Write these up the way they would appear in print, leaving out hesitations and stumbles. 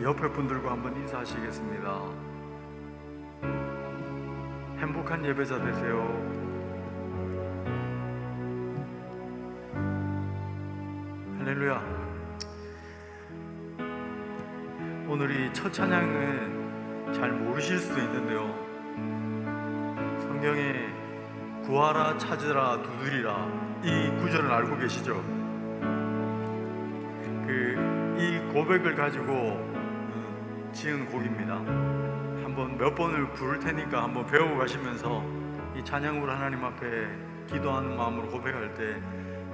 옆에 분들과 한번 인사하시겠습니다. 행복한 예배자 되세요. 할렐루야. 오늘 이 첫 찬양은 잘 모르실 수도 있는데요, 성경에 구하라 찾으라 두드리라 이 구절을 알고 계시죠? 이 고백을 가지고 지은 곡입니다. 한번 몇 번을 부를 테니까 한번 배우고 가시면서 이 찬양으로 하나님 앞에 기도하는 마음으로 고백할 때,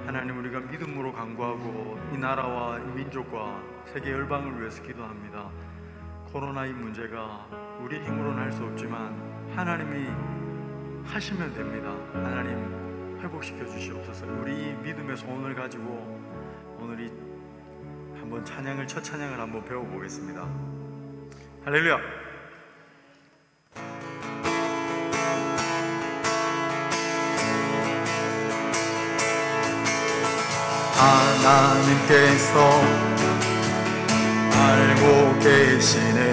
하나님, 우리가 믿음으로 간구하고 이 나라와 이 민족과 세계 열방을 위해서 기도합니다. 코로나 이 문제가 우리 힘으로는 할 수 없지만 하나님이 하시면 됩니다. 하나님 회복시켜 주시옵소서. 우리 믿음의 소원을 가지고 오늘 이 한번 찬양을, 첫 찬양을 한번 배워보겠습니다. 할렐루야. 하나님께서 알고 계시네,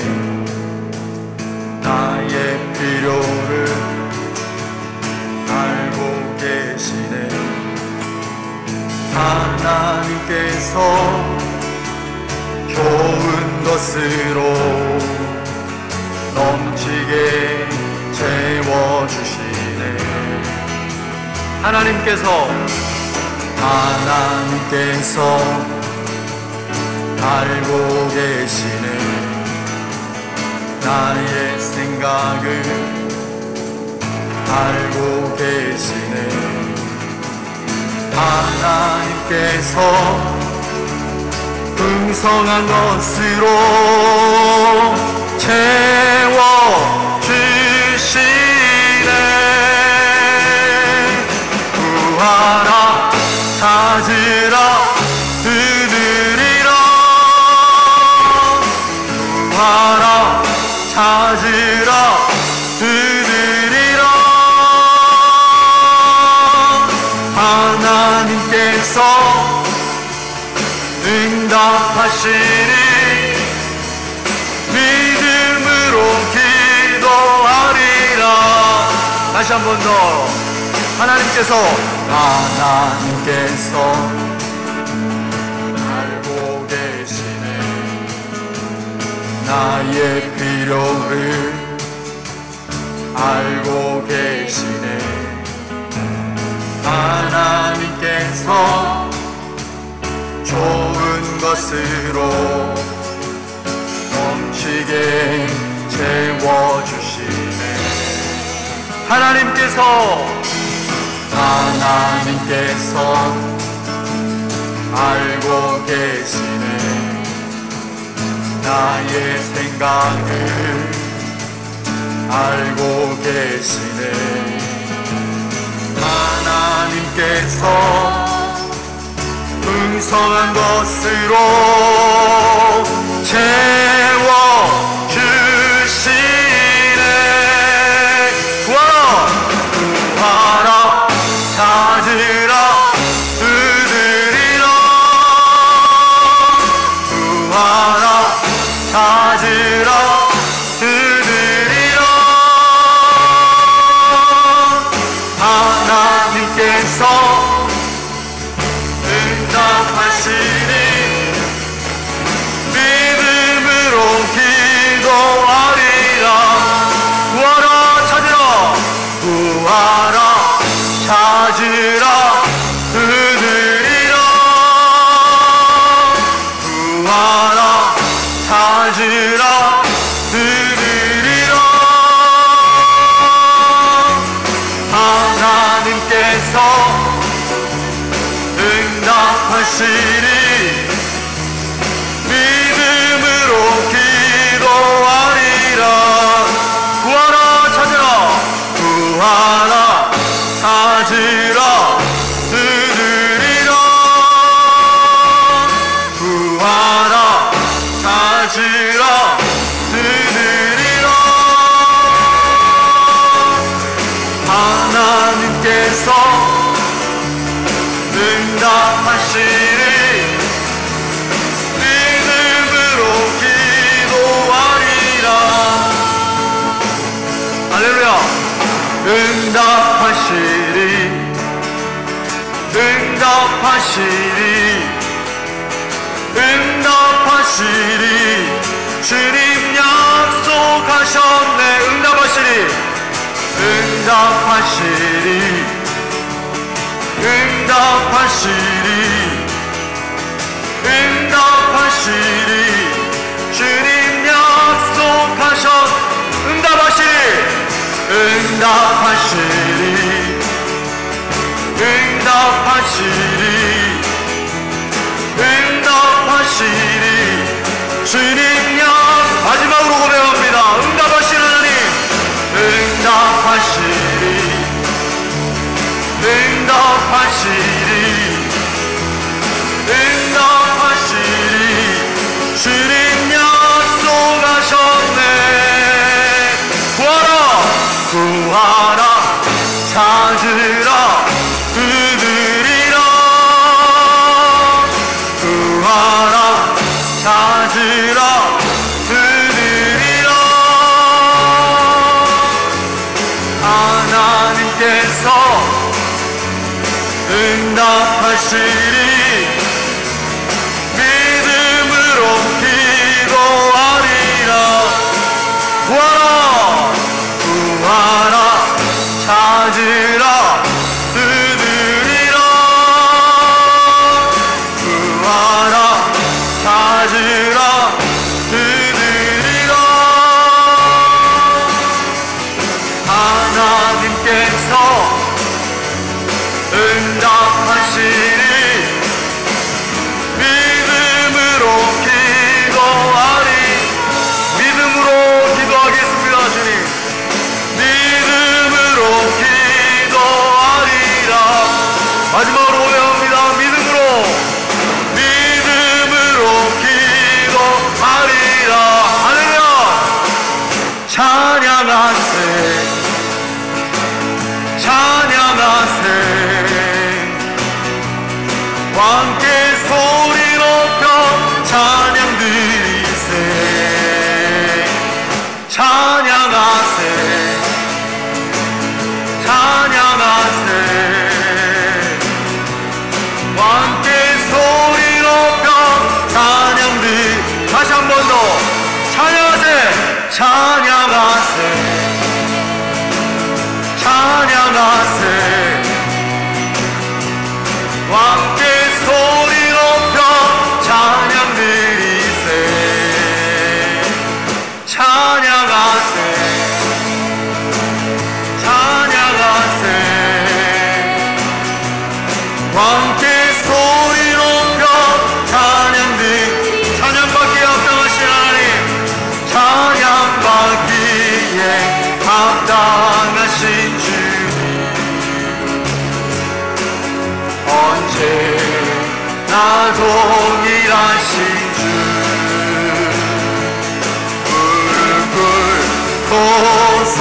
나의 필요를 알고 계시네. 하나님께서 좋은 것으로 넘치게 채워주시네. 하나님께서 알고 계시네, 나의 생각을 알고 계시네. 하나님께서 풍성한 것으로 채워주시네. 구하라 찾으라 두드리라, 구하라 찾으라 두드리라. 하나님께서 응답하시니 믿음으로 기도하리라. 다시 한 번 더. 하나님께서 알고 계시네, 나의 필요를 알고 계시네. 하나님께서 좋은 것으로 넘치게 채워주시네. 하나님께서 알고 계시네, 나의 생각을 알고 계시네. 하나님께서 풍성한 것으로 채워주시네. 구하라 찾으라 두드리라, 구하라 찾으라 두드리라. 하나님께서 응답하시니 믿음으로 기도하리라. 구하라 찾으라, 구하라 찾으라 두드리라, 구하라 찾으라 두드리라. 하나님께서 응답하시니 믿음으로 기도하리라. 구하라 찾으라, 구하라 찾으라 두드리라, 구하라 찾으라 두드리라. 하나님께서 응답하시니 믿음으로 기도 응답하시리 응답하시리 응답하시리 주님 약속하셨네 응답하시리 응답하시리 응답하시리 응답하시리 주님 약속하셨 응답하시리 응답하시리 응답하시리 응답하시리 주님 마지막으로 고백합니다. 응답하시는 하나님 응답하시리 응답하시리 응답하시리 주님 약속하셨네 구하라 구하라 찾으라 두드리라 구하라 찾으라 두드리라 하나님께서 응답하시리 믿음으로 기도하리라 구하라 구하라 찾으라 두드리라 구하라 찾으라 두드리라 하나님께서 응답하시리 믿음으로 기도하리 믿음으로 기도하겠습니다. 주님 믿음으로 기도하리라 마지막으로 고백합니다. 믿음으로 기도하리라 할렐루야 찬양하세 찬양하세 함께 소리 높여 찬양 드리세 찬양하세 찬양하세 함께 소리 높여 찬양 다시 한 번 더 찬양하세 찬양하세 찬양하세 함께 소리 높여 찬양 드리세 찬양하세 찬양하세 함께 소리 높여 찬양 찬양받기에 합당하신 하나님 찬양받기에 합당하신 주님 언제나 동일하신 주 무릎 꿇고서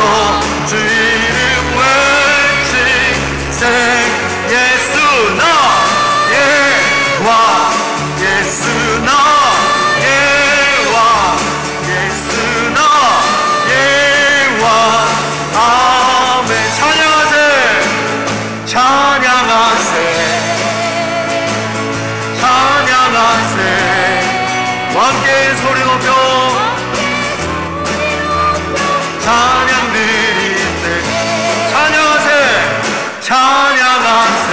주 이름 외치세 예수 나의 왕 예수 나의 왕 예수 나의 왕 아멘 찬양하세 찬양하세 찬양하세 함께 소리 높여 찬양 드리세 찬양하세 찬양하세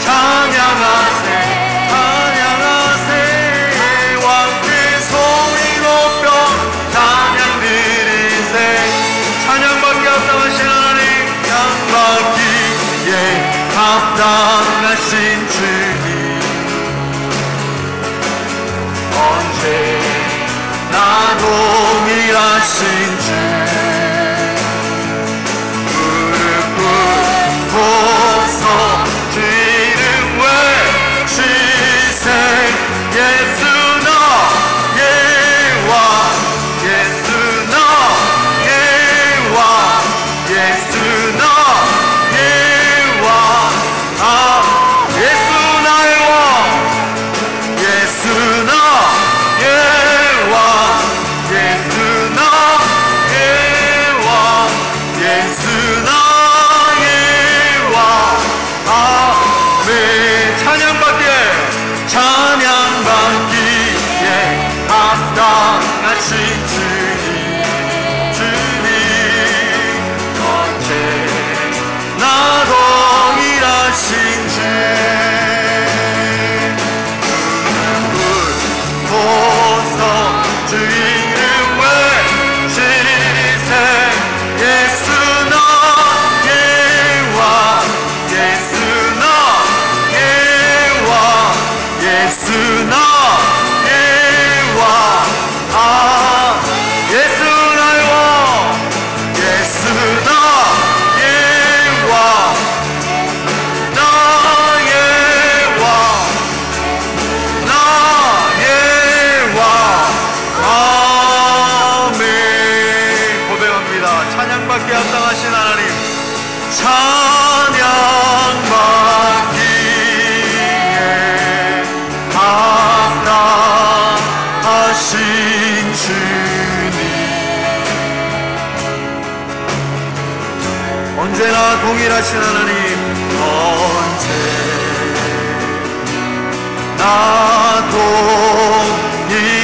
찬양하세 찬양하세 함께 소리 높여 찬양 드리세 찬양받기에 합당하신 하나님 찬양받기에 합당하신 주님 언제나 동일하신 주 무릎 꿇고서 주 이름 외치세 예수 나의 왕 예수 나의 왕 예수 나의 왕 아 예수 나의 왕 예수 나의 왕 예수 나의 전능하신 하나님 찬양 받기에 합당하신 주님, 언제나 동일하신 하나님, 언제나 동일하신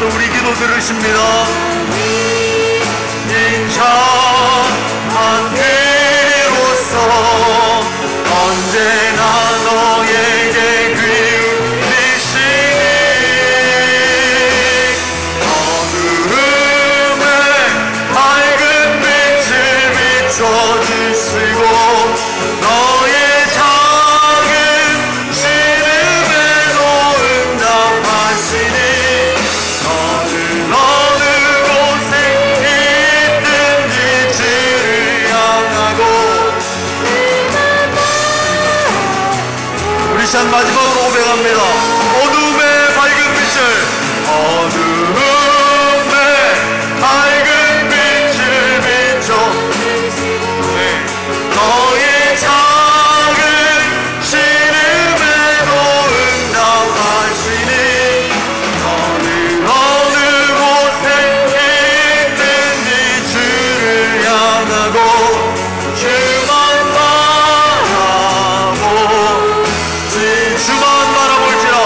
우리 기도 들으십니다. 인자한 귀로서 언제나 너에게 귀리시니 어두움에 밝은 빛을 비춰주시고 너의 작은 신음에도 응답하시니 어느 곳에 있든지 주를 향하고 우리 시간 마지막으로 고백합니다. 어둠의 밝은 빛을 어둠의 밝은 빛을 비춰 너의 작은 신음에도 응답하시니 어느 곳에 있든지 주를 향하고 주만 바라볼지라 주만 바라볼지라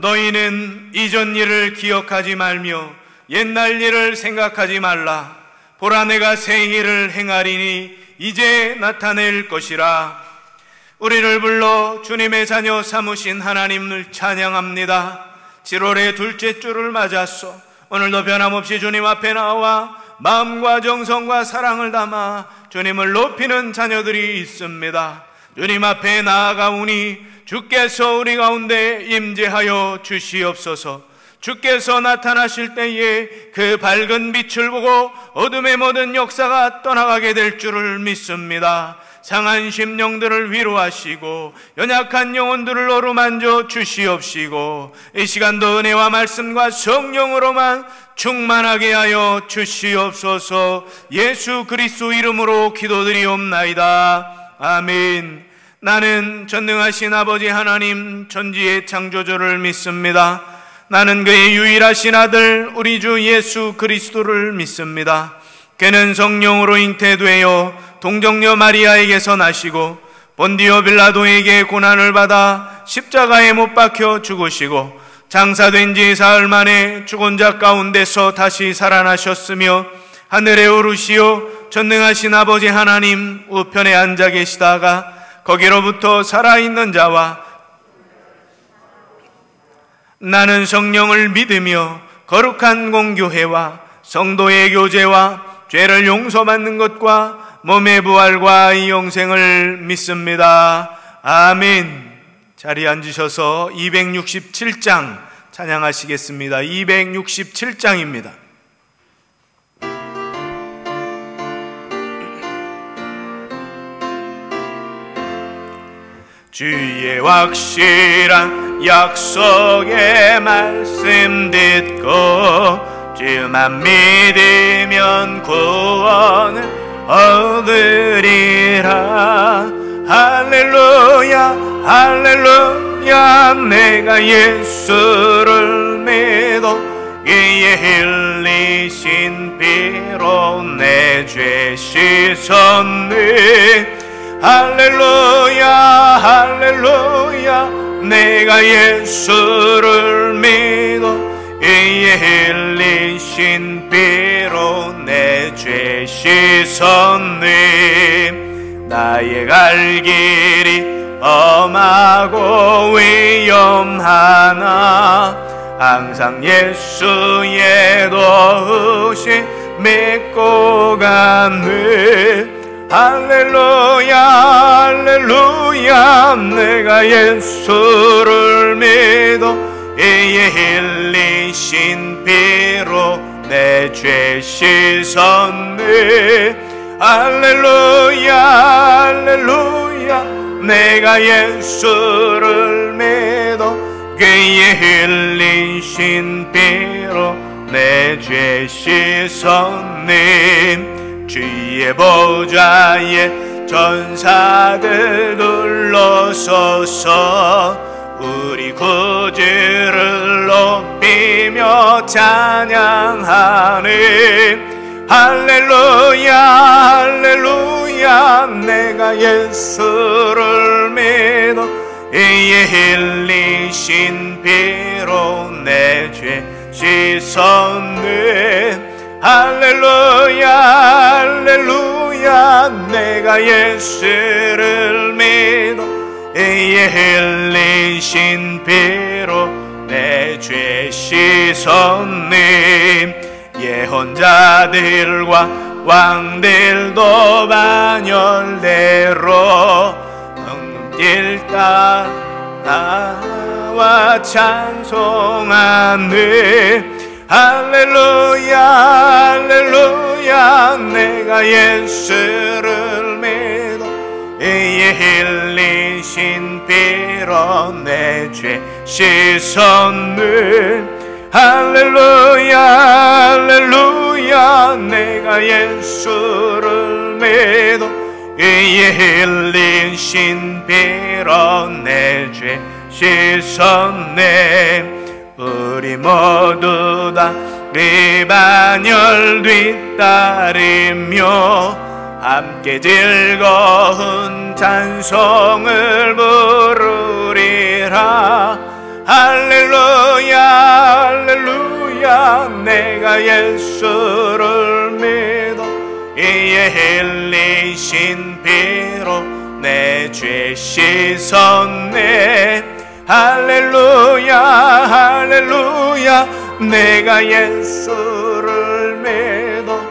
너희는 이전 일을 기억하지 말며 옛날 일을 생각하지 말라. 보라, 내가 새 일을 행하리니 이제 나타낼 것이라. 우리를 불러 주님의 자녀 삼으신 하나님을 찬양합니다. 7월의 둘째 주를 맞았소. 오늘도 변함없이 주님 앞에 나와 마음과 정성과 사랑을 담아 주님을 높이는 자녀들이 있습니다. 주님 앞에 나아가오니 주께서 우리 가운데 임재하여 주시옵소서. 주께서 나타나실 때에 그 밝은 빛을 보고 어둠의 모든 역사가 떠나가게 될 줄을 믿습니다. 상한 심령들을 위로하시고 연약한 영혼들을 어루만져 주시옵시고 이 시간도 은혜와 말씀과 성령으로만 충만하게 하여 주시옵소서. 예수 그리스도 이름으로 기도드리옵나이다. 아멘. 나는 전능하신 아버지 하나님 천지의 창조주를 믿습니다. 나는 그의 유일하신 아들 우리 주 예수 그리스도를 믿습니다. 그는 성령으로 잉태되어 동정녀 마리아에게서 나시고 본디오 빌라도에게 고난을 받아 십자가에 못 박혀 죽으시고 장사된 지 사흘 만에 죽은 자 가운데서 다시 살아나셨으며 하늘에 오르시어 전능하신 아버지 하나님 우편에 앉아 계시다가 거기로부터 살아있는 자와 나는 성령을 믿으며 거룩한 공교회와 성도의 교제와 죄를 용서받는 것과 몸의 부활과 영생을 믿습니다. 아멘. 자리에 앉으셔서 267장 찬양하시겠습니다. 267장입니다. 주의 확실한 약속의 말씀 듣고 주만 믿으면 구원을 얻으리라. 할렐루야 할렐루야. 내가 예수를 믿어 그의 흘리신 피로 내 죄 씻었네. 할렐루야 할렐루야 내가 예수를 믿어 이에 흘리신 피로 내 죄 씻었네. 나의 갈 길이 험하고 위험하나 항상 예수의 도우심 믿고 가네. 할렐루야 할렐루야 내가 예수를 믿어 이에 흘리신 피로 내 죄 씻었네. 할렐루야 할렐루야 내가 예수를 믿어 그의 흘리신 피로 내 죄 씻었네. 주의 보좌에 전사들 둘러서서 우리 구주를 높이며 찬양하네. 할렐루야 할렐루야 내가 예수를 믿어 이에 흘리신 피로 내 죄 씻었네. 할렐루야 할렐루야 내가 예수를 믿어 이에 흘리신 피로 내 죄 씻었네. 예언자들과 왕들도 반열대로 뛸 따라와 찬송하네. 할렐루야 할렐루야 내가 예수를 믿어 이에 흘리신 피로 내 죄 씻었네. 할렐루야 할렐루야 내가 예수를 믿어 이에 흘리신 피로 내 죄 씻었네. 우리 모두 다 그 반열 뒤따르며 함께 즐거운 찬송을 부르리라. 할렐루야 할렐루야 내가 예수를 믿어 이에 흘리신 피로 내 죄 씻었네. 할렐루야 할렐루야 내가 예수를 믿어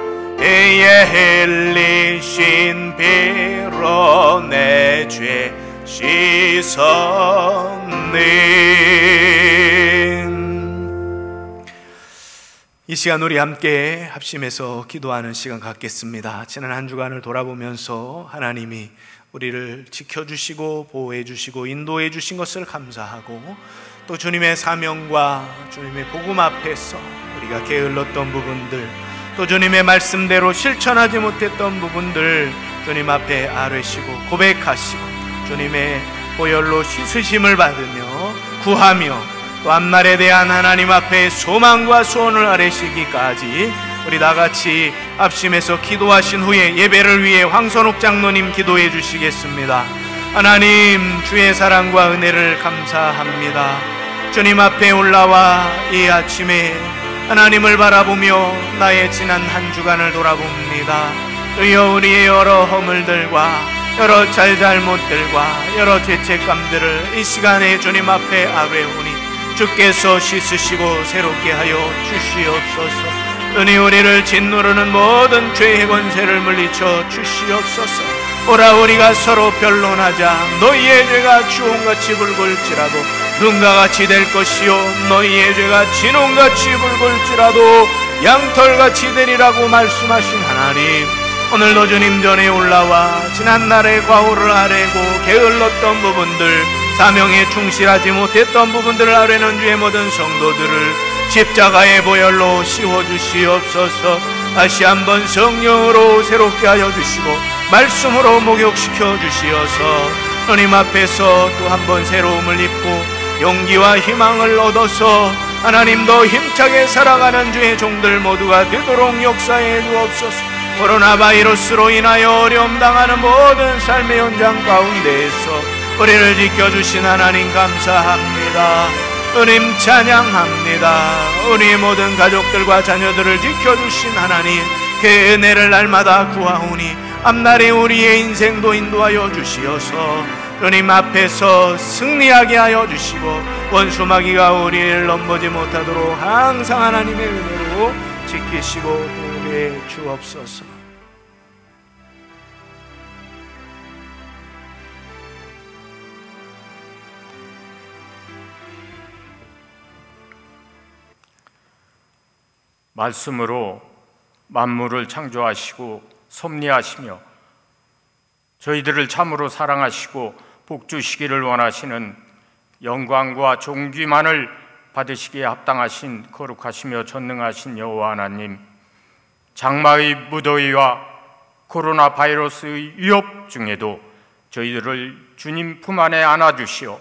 이에 흘리신 피로 내 죄 씻었네. 이 시간 우리 함께 합심해서 기도하는 시간 갖겠습니다. 지난 한 주간을 돌아보면서 하나님이 우리를 지켜주시고 보호해주시고 인도해주신 것을 감사하고 또 주님의 사명과 주님의 복음 앞에서 우리가 게을렀던 부분들 또 주님의 말씀대로 실천하지 못했던 부분들 주님 앞에 아뢰시고 고백하시고 주님의 보혈로 씻으심을 받으며 구하며 또 앞날에 대한 하나님 앞에 소망과 소원을 아뢰시기까지 우리 다같이 합심해서 기도하신 후에 예배를 위해 황선옥 장로님 기도해 주시겠습니다. 하나님 주의 사랑과 은혜를 감사합니다. 주님 앞에 올라와 이 아침에 하나님을 바라보며 나의 지난 한 주간을 돌아봅니다. 주여 우리의 여러 허물들과 여러 잘잘못들과 여러 죄책감들을 이 시간에 주님 앞에 아뢰오니 주께서 씻으시고 새롭게 하여 주시옵소서. 은히 우리를 짓누르는 모든 죄의 권세를 물리쳐 주시옵소서. 오라 우리가 서로 변론하자. 너희의 죄가 주홍같이 붉을지라도 눈과 같이 될 것이요 너희의 죄가 진홍같이 붉을지라도 양털같이 되리라고 말씀하신 하나님, 오늘도 주님 전에 올라와 지난날의 과오를 아뢰고 게을렀던 부분들, 사명에 충실하지 못했던 부분들을 아뢰는 주의 모든 성도들을 십자가의 보혈로 씌워주시옵소서. 다시 한번 성령으로 새롭게 하여 주시고 말씀으로 목욕시켜 주시어서 주님 앞에서 또 한번 새로움을 입고 용기와 희망을 얻어서 하나님도 힘차게 살아가는 주의 종들 모두가 되도록 역사해 주옵소서. 코로나 바이러스로 인하여 어려움 당하는 모든 삶의 현장 가운데에서 우리를 지켜주신 하나님 감사합니다. 주님 찬양합니다. 우리 모든 가족들과 자녀들을 지켜주신 하나님, 그 은혜를 날마다 구하오니 앞날에 우리의 인생도 인도하여 주시어서 주님 앞에서 승리하게 하여 주시고 원수 마귀가 우리를 넘보지 못하도록 항상 하나님의 은혜로 지키시고 보호해 주옵소서. 말씀으로 만물을 창조하시고 섭리하시며 저희들을 참으로 사랑하시고 복주시기를 원하시는 영광과 존귀만을 받으시기에 합당하신 거룩하시며 전능하신 여호와 하나님, 장마의 무더위와 코로나 바이러스의 위협 중에도 저희들을 주님 품 안에 안아주시어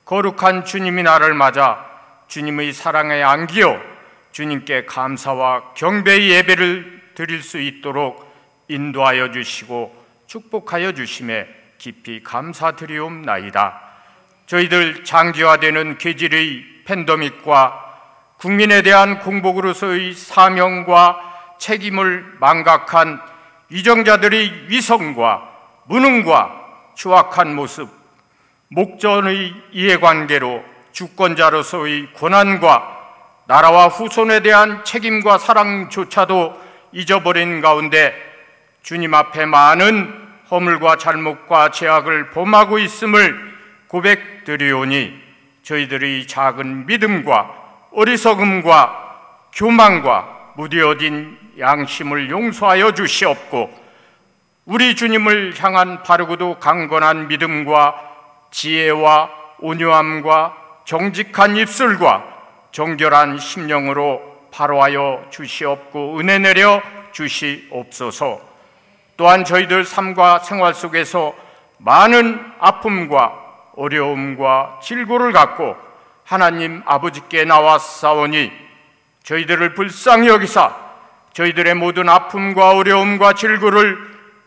거룩한 주님이 나를 맞아 주님의 사랑에 안기어 주님께 감사와 경배의 예배를 드릴 수 있도록 인도하여 주시고 축복하여 주심에 깊이 감사드리옵나이다. 저희들 장기화되는 계질의 팬데믹과 국민에 대한 공복으로서의 사명과 책임을 망각한 위정자들의 위선과 무능과 추악한 모습, 목전의 이해관계로 주권자로서의 권한과 나라와 후손에 대한 책임과 사랑조차도 잊어버린 가운데 주님 앞에 많은 허물과 잘못과 죄악을 범하고 있음을 고백드리오니 저희들의 작은 믿음과 어리석음과 교만과 무뎌진 양심을 용서하여 주시옵고 우리 주님을 향한 바르고도 강건한 믿음과 지혜와 온유함과 정직한 입술과 정결한 심령으로 바로하여 주시옵고 은혜 내려 주시옵소서. 또한 저희들 삶과 생활 속에서 많은 아픔과 어려움과 질고를 갖고 하나님 아버지께 나왔사오니 저희들을 불쌍히 여기사 저희들의 모든 아픔과 어려움과 질고를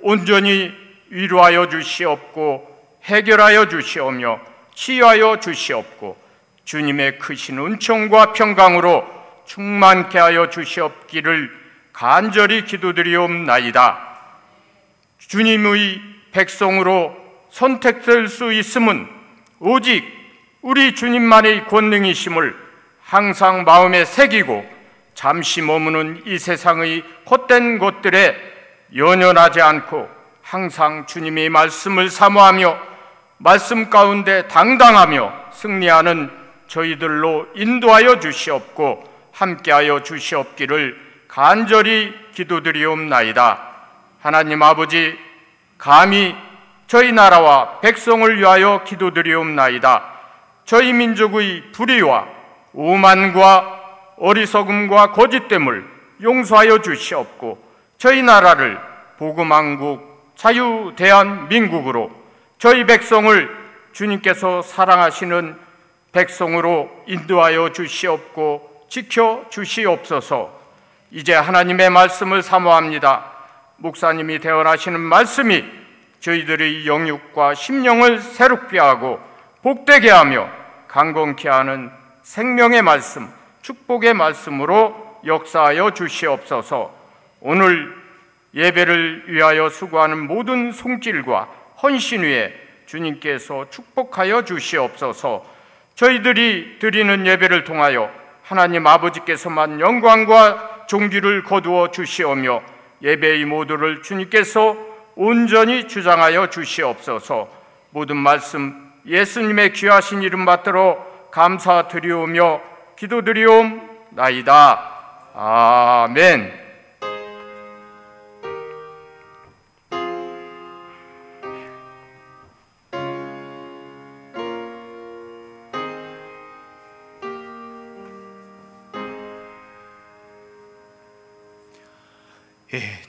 온전히 위로하여 주시옵고 해결하여 주시오며 치유하여 주시옵고 주님의 크신 은총과 평강으로 충만케 하여 주시옵기를 간절히 기도드리옵나이다. 주님의 백성으로 선택될 수 있음은 오직 우리 주님만의 권능이심을 항상 마음에 새기고 잠시 머무는 이 세상의 헛된 것들에 연연하지 않고 항상 주님의 말씀을 사모하며 말씀 가운데 당당하며 승리하는 저희들로 인도하여 주시옵고 함께하여 주시옵기를 간절히 기도드리옵나이다. 하나님 아버지, 감히 저희 나라와 백성을 위하여 기도드리옵나이다. 저희 민족의 불의와 오만과 어리석음과 거짓됨을 용서하여 주시옵고 저희 나라를 복음왕국 자유대한민국으로 저희 백성을 주님께서 사랑하시는 백성으로 인도하여 주시옵고 지켜 주시옵소서. 이제 하나님의 말씀을 사모합니다. 목사님이 대언하시는 말씀이 저희들의 영육과 심령을 새롭게 하고 복되게 하며 강건케 하는 생명의 말씀, 축복의 말씀으로 역사하여 주시옵소서. 오늘 예배를 위하여 수고하는 모든 손길과 헌신 위에 주님께서 축복하여 주시옵소서. 저희들이 드리는 예배를 통하여 하나님 아버지께서만 영광과 존귀를 거두어 주시오며 예배의 모두를 주님께서 온전히 주장하여 주시옵소서. 모든 말씀 예수님의 귀하신 이름 받들어 감사드리오며 기도드리옵나이다. 아멘.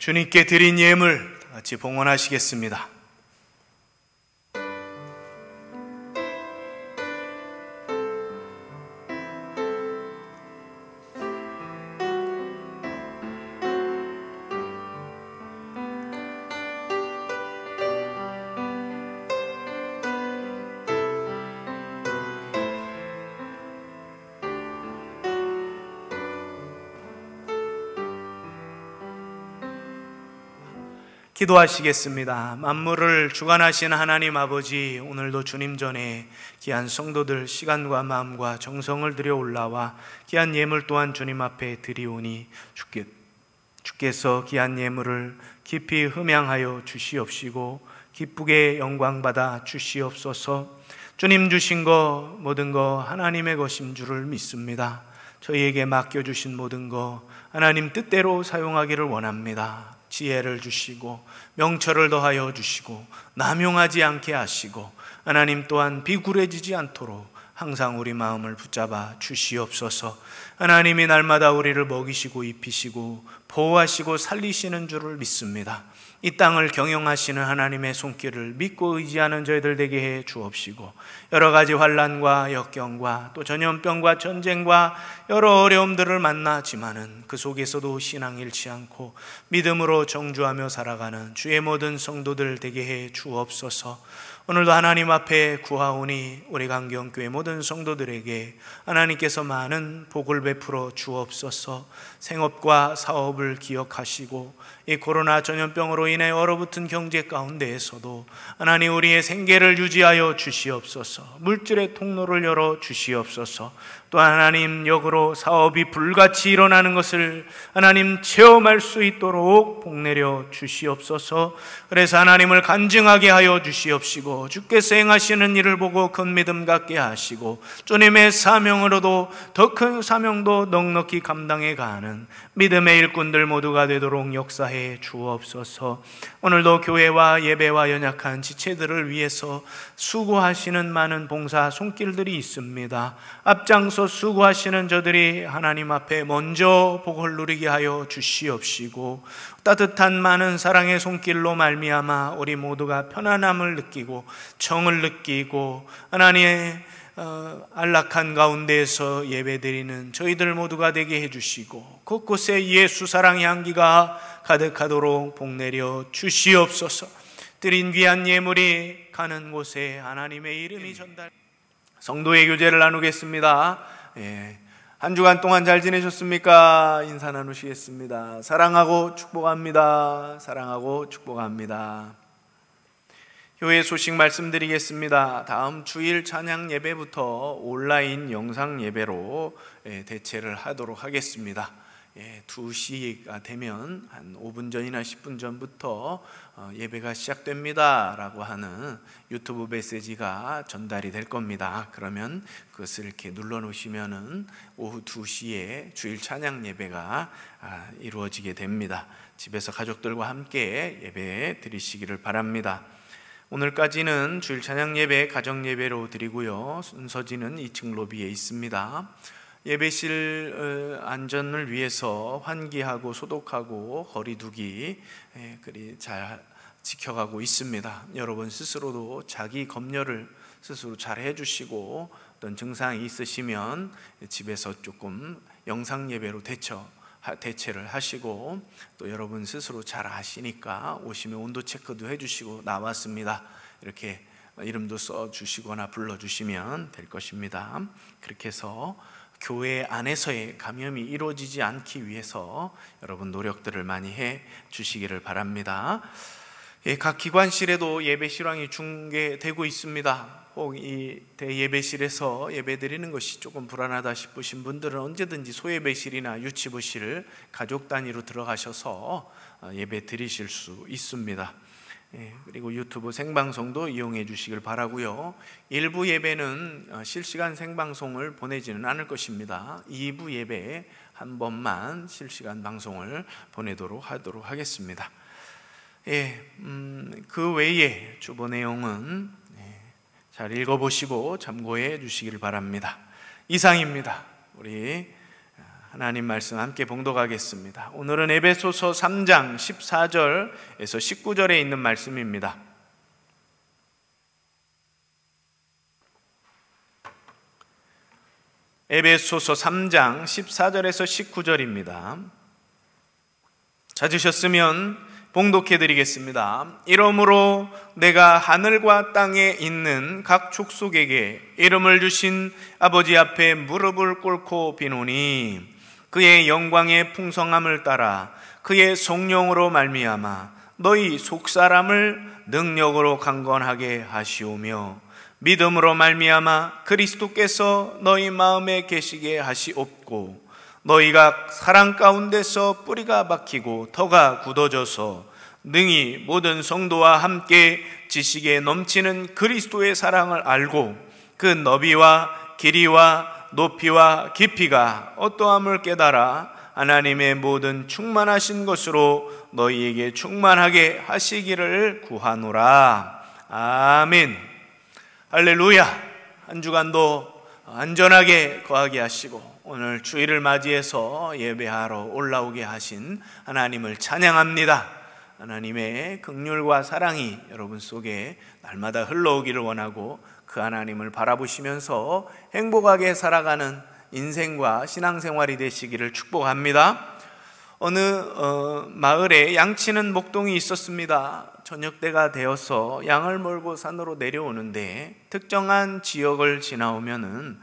주님께 드린 예물 같이 봉헌하시겠습니다. 기도하시겠습니다. 만물을 주관하신 하나님 아버지, 오늘도 주님 전에 귀한 성도들 시간과 마음과 정성을 들여 올라와 귀한 예물 또한 주님 앞에 드리오니 주께서 귀한 예물을 깊이 흠양하여 주시옵시고 기쁘게 영광받아 주시옵소서. 주님 주신 것 모든 것 하나님의 것인 줄을 믿습니다. 저희에게 맡겨주신 모든 것 하나님 뜻대로 사용하기를 원합니다. 지혜를 주시고 명철을 더하여 주시고 남용하지 않게 하시고 하나님 또한 비굴해지지 않도록 항상 우리 마음을 붙잡아 주시옵소서. 하나님이 날마다 우리를 먹이시고 입히시고 보호하시고 살리시는 줄을 믿습니다. 이 땅을 경영하시는 하나님의 손길을 믿고 의지하는 저희들 되게 해 주옵시고 여러 가지 환난과 역경과 또 전염병과 전쟁과 여러 어려움들을 만나지만은 그 속에서도 신앙 잃지 않고 믿음으로 정주하며 살아가는 주의 모든 성도들 되게 해 주옵소서. 오늘도 하나님 앞에 구하오니 우리 강경교회 모든 성도들에게 하나님께서 많은 복을 베풀어 주옵소서. 생업과 사업을 기억하시고 이 코로나 전염병으로 인해 얼어붙은 경제 가운데에서도 하나님 우리의 생계를 유지하여 주시옵소서. 물질의 통로를 열어 주시옵소서. 또 하나님 역으로 사업이 불같이 일어나는 것을 하나님 체험할 수 있도록 복내려 주시옵소서. 그래서 하나님을 간증하게 하여 주시옵시고 주께서 행하시는 일을 보고 큰 믿음 갖게 하시고 주님의 사명으로도 더 큰 사명도 넉넉히 감당해 가는 믿음의 일꾼들 모두가 되도록 역사해 주옵소서. 오늘도 교회와 예배와 연약한 지체들을 위해서 수고하시는 많은 봉사 손길들이 있습니다. 앞장서 수고하시는 저들이 하나님 앞에 먼저 복을 누리게 하여 주시옵시고 따뜻한 많은 사랑의 손길로 말미암아 우리 모두가 편안함을 느끼고 정을 느끼고 하나님의 안락한 가운데에서 예배드리는 저희들 모두가 되게 해주시고 곳곳에 예수 사랑의 향기가 가득하도록 복내려 주시옵소서. 드린 귀한 예물이 가는 곳에 하나님의 이름이 전달. 성도의 교제를 나누겠습니다. 한 주간 동안 잘 지내셨습니까? 인사 나누시겠습니다. 사랑하고 축복합니다. 사랑하고 축복합니다. 교회 소식 말씀드리겠습니다. 다음 주일 찬양 예배부터 온라인 영상 예배로 대체를 하도록 하겠습니다. 2시가 되면 한 5분 전이나 10분 전부터 예배가 시작됩니다 라고 하는 유튜브 메시지가 전달이 될 겁니다. 그러면 그것을 이렇게 눌러 놓으시면은 오후 2시에 주일 찬양 예배가 이루어지게 됩니다. 집에서 가족들과 함께 예배 드리시기를 바랍니다. 오늘까지는 주일 찬양 예배 가정 예배로 드리고요. 순서지는 2층 로비에 있습니다. 예배실 안전을 위해서 환기하고 소독하고 거리두기 그리 잘 지켜가고 있습니다. 여러분 스스로도 자기 검열을 스스로 잘 해주시고 어떤 증상이 있으시면 집에서 조금 영상 예배로 대체를 하시고 또 여러분 스스로 잘 아시니까 오시면 온도 체크도 해주시고 나왔습니다 이렇게 이름도 써주시거나 불러주시면 될 것입니다. 그렇게 해서 교회 안에서의 감염이 이루어지지 않기 위해서 여러분 노력들을 많이 해 주시기를 바랍니다. 각 기관실에도 예배 실황이 중계되고 있습니다. 혹 이 대예배실에서 예배드리는 것이 조금 불안하다 싶으신 분들은 언제든지 소예배실이나 유치부실 가족 단위로 들어가셔서 예배 드리실 수 있습니다. 그리고 유튜브 생방송도 이용해 주시길 바라고요. 일부 예배는 실시간 생방송을 보내지는 않을 것입니다. 2부 예배 한 번만 실시간 방송을 보내도록 하겠습니다. 그 외에 주보 내용은 잘 읽어보시고 참고해 주시길 바랍니다. 이상입니다. 우리 하나님 말씀 함께 봉독하겠습니다. 오늘은 에베소서 3장 14절에서 19절에 있는 말씀입니다. 에베소서 3장 14절에서 19절입니다. 찾으셨으면 봉독해 드리겠습니다. 이러므로 내가 하늘과 땅에 있는 각 족속에게 이름을 주신 아버지 앞에 무릎을 꿇고 비노니 그의 영광의 풍성함을 따라 그의 성령으로 말미암아 너희 속사람을 능력으로 강건하게 하시오며 믿음으로 말미암아 그리스도께서 너희 마음에 계시게 하시옵고 너희가 사랑 가운데서 뿌리가 박히고 터가 굳어져서 능히 모든 성도와 함께 지식에 넘치는 그리스도의 사랑을 알고 그 너비와 길이와 높이와 깊이가 어떠함을 깨달아 하나님의 모든 충만하신 것으로 너희에게 충만하게 하시기를 구하노라. 아멘. 할렐루야. 한 주간도 안전하게 거하게 하시고 오늘 주일을 맞이해서 예배하러 올라오게 하신 하나님을 찬양합니다. 하나님의 긍휼과 사랑이 여러분 속에 날마다 흘러오기를 원하고 그 하나님을 바라보시면서 행복하게 살아가는 인생과 신앙생활이 되시기를 축복합니다. 어느 마을에 양치는 목동이 있었습니다. 저녁 때가 되어서 양을 몰고 산으로 내려오는데 특정한 지역을 지나오면은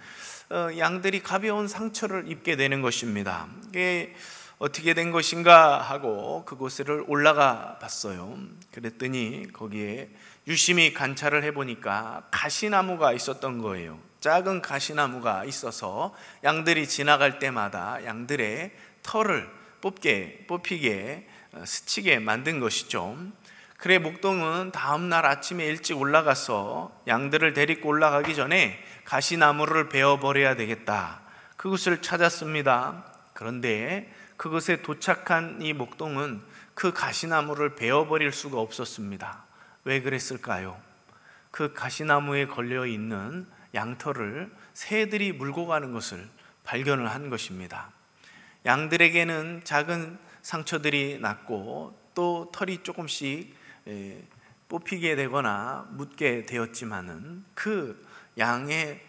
양들이 가벼운 상처를 입게 되는 것입니다. 이게 어떻게 된 것인가 하고 그곳을 올라가 봤어요. 그랬더니 거기에 유심히 관찰을 해보니까 가시나무가 있었던 거예요. 작은 가시나무가 있어서 양들이 지나갈 때마다 양들의 털을 뽑히게 스치게 만든 것이죠. 그래 목동은 다음날 아침에 일찍 올라가서 양들을 데리고 올라가기 전에 가시나무를 베어버려야 되겠다. 그것을 찾았습니다. 그런데 그것에 도착한 이 목동은 그 가시나무를 베어버릴 수가 없었습니다. 왜 그랬을까요? 그 가시나무에 걸려있는 양털을 새들이 물고 가는 것을 발견을 한 것입니다. 양들에게는 작은 상처들이 났고 또 털이 조금씩 뽑히게 되거나 묻게 되었지만은 그 양의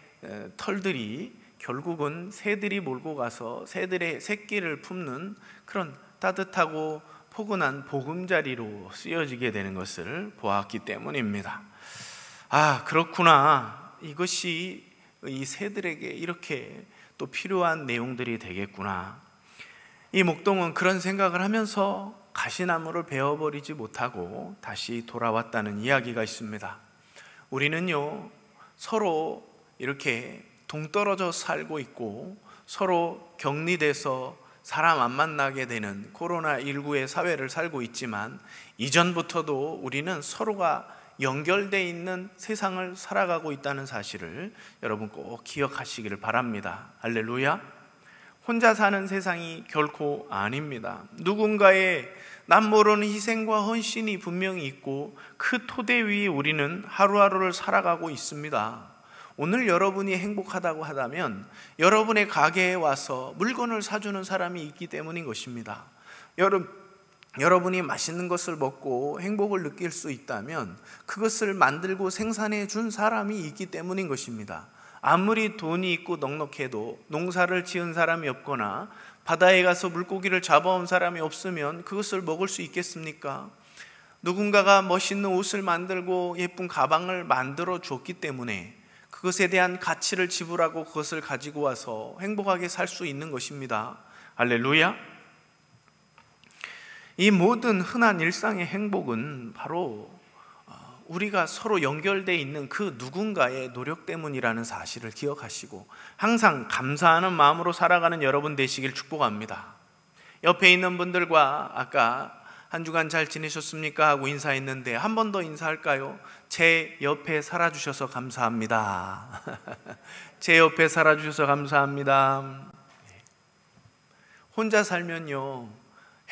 털들이 결국은 새들이 몰고 가서 새들의 새끼를 품는 그런 따뜻하고 포근한 보금자리로 쓰여지게 되는 것을 보았기 때문입니다. 아, 그렇구나. 이것이 이 새들에게 이렇게 또 필요한 내용들이 되겠구나. 이 목동은 그런 생각을 하면서 가시나무를 베어버리지 못하고 다시 돌아왔다는 이야기가 있습니다. 우리는요, 서로 이렇게 동떨어져 살고 있고 서로 격리돼서 사람 안 만나게 되는 코로나19의 사회를 살고 있지만 이전부터도 우리는 서로가 연결되어 있는 세상을 살아가고 있다는 사실을 여러분 꼭 기억하시기를 바랍니다. 할렐루야. 혼자 사는 세상이 결코 아닙니다. 누군가의 남모르는 희생과 헌신이 분명히 있고 그 토대 위에 우리는 하루하루를 살아가고 있습니다. 오늘 여러분이 행복하다고 하다면 여러분의 가게에 와서 물건을 사주는 사람이 있기 때문인 것입니다. 여러분이 맛있는 것을 먹고 행복을 느낄 수 있다면 그것을 만들고 생산해 준 사람이 있기 때문인 것입니다. 아무리 돈이 있고 넉넉해도 농사를 지은 사람이 없거나 바다에 가서 물고기를 잡아온 사람이 없으면 그것을 먹을 수 있겠습니까? 누군가가 멋있는 옷을 만들고 예쁜 가방을 만들어 줬기 때문에 그것에 대한 가치를 지불하고 그것을 가지고 와서 행복하게 살 수 있는 것입니다. 할렐루야. 이 모든 흔한 일상의 행복은 바로 우리가 서로 연결되어 있는 그 누군가의 노력 때문이라는 사실을 기억하시고 항상 감사하는 마음으로 살아가는 여러분 되시길 축복합니다. 옆에 있는 분들과 아까 한 주간 잘 지내셨습니까? 하고 인사했는데 한 번 더 인사할까요? 제 옆에 살아주셔서 감사합니다. 제 옆에 살아주셔서 감사합니다. 혼자 살면요,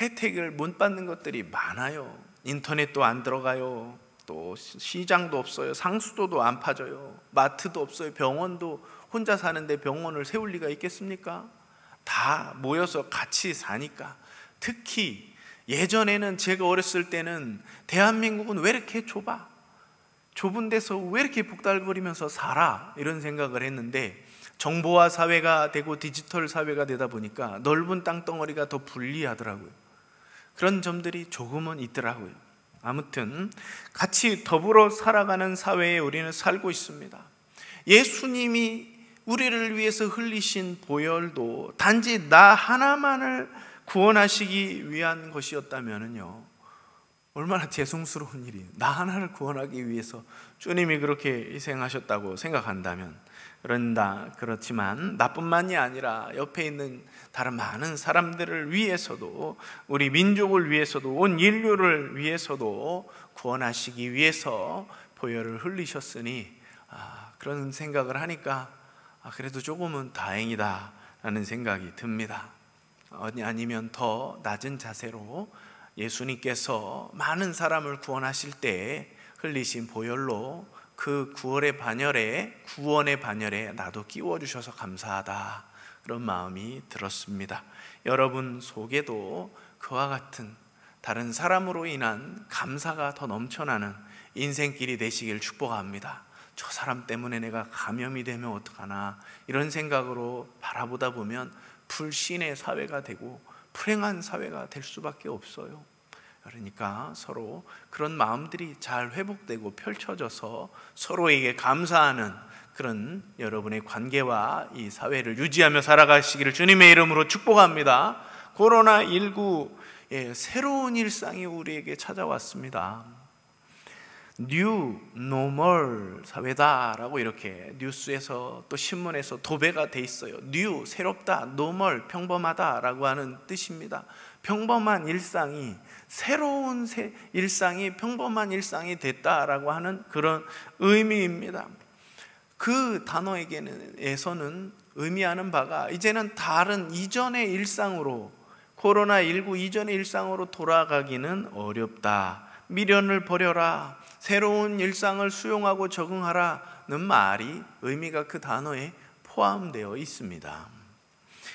혜택을 못 받는 것들이 많아요. 인터넷도 안 들어가요. 또 시장도 없어요. 상수도도 안 파져요. 마트도 없어요. 병원도 혼자 사는데 병원을 세울 리가 있겠습니까? 다 모여서 같이 사니까. 특히 예전에는 제가 어렸을 때는 대한민국은 왜 이렇게 좁아? 좁은 데서 왜 이렇게 복달거리면서 살아? 이런 생각을 했는데 정보화 사회가 되고 디지털 사회가 되다 보니까 넓은 땅덩어리가 더 불리하더라고요. 그런 점들이 조금은 있더라고요. 아무튼 같이 더불어 살아가는 사회에 우리는 살고 있습니다. 예수님이 우리를 위해서 흘리신 보혈도 단지 나 하나만을 구원하시기 위한 것이었다면요, 얼마나 죄송스러운 일이에요. 나 하나를 구원하기 위해서 주님이 그렇게 희생하셨다고 생각한다면. 그렇지만 나뿐만이 아니라 옆에 있는 다른 많은 사람들을 위해서도, 우리 민족을 위해서도, 온 인류를 위해서도 구원하시기 위해서 보혈을 흘리셨으니 그런 생각을 하니까 그래도 조금은 다행이다 라는 생각이 듭니다. 아니면 더 낮은 자세로 예수님께서 많은 사람을 구원하실 때 흘리신 보혈로 그 구원의 반열에 나도 끼워주셔서 감사하다, 그런 마음이 들었습니다. 여러분 속에도 그와 같은 다른 사람으로 인한 감사가 더 넘쳐나는 인생길이 되시길 축복합니다. 저 사람 때문에 내가 감염이 되면 어떡하나, 이런 생각으로 바라보다 보면 불신의 사회가 되고 불행한 사회가 될 수밖에 없어요. 그러니까 서로 그런 마음들이 잘 회복되고 펼쳐져서 서로에게 감사하는 그런 여러분의 관계와 이 사회를 유지하며 살아가시기를 주님의 이름으로 축복합니다. 코로나19의 새로운 일상이 우리에게 찾아왔습니다. 뉴 노멀 사회다라고 이렇게 뉴스에서 또 신문에서 도배가 돼 있어요. 뉴, 새롭다, 노멀, 평범하다라고 하는 뜻입니다. 평범한 일상이, 새로운 일상이 평범한 일상이 됐다라고 하는 그런 의미입니다. 그 단어에서는 의미하는 바가 이제는 다른 이전의 일상으로, 코로나19 이전의 일상으로 돌아가기는 어렵다. 미련을 버려라. 새로운 일상을 수용하고 적응하라는 말이, 의미가 그 단어에 포함되어 있습니다.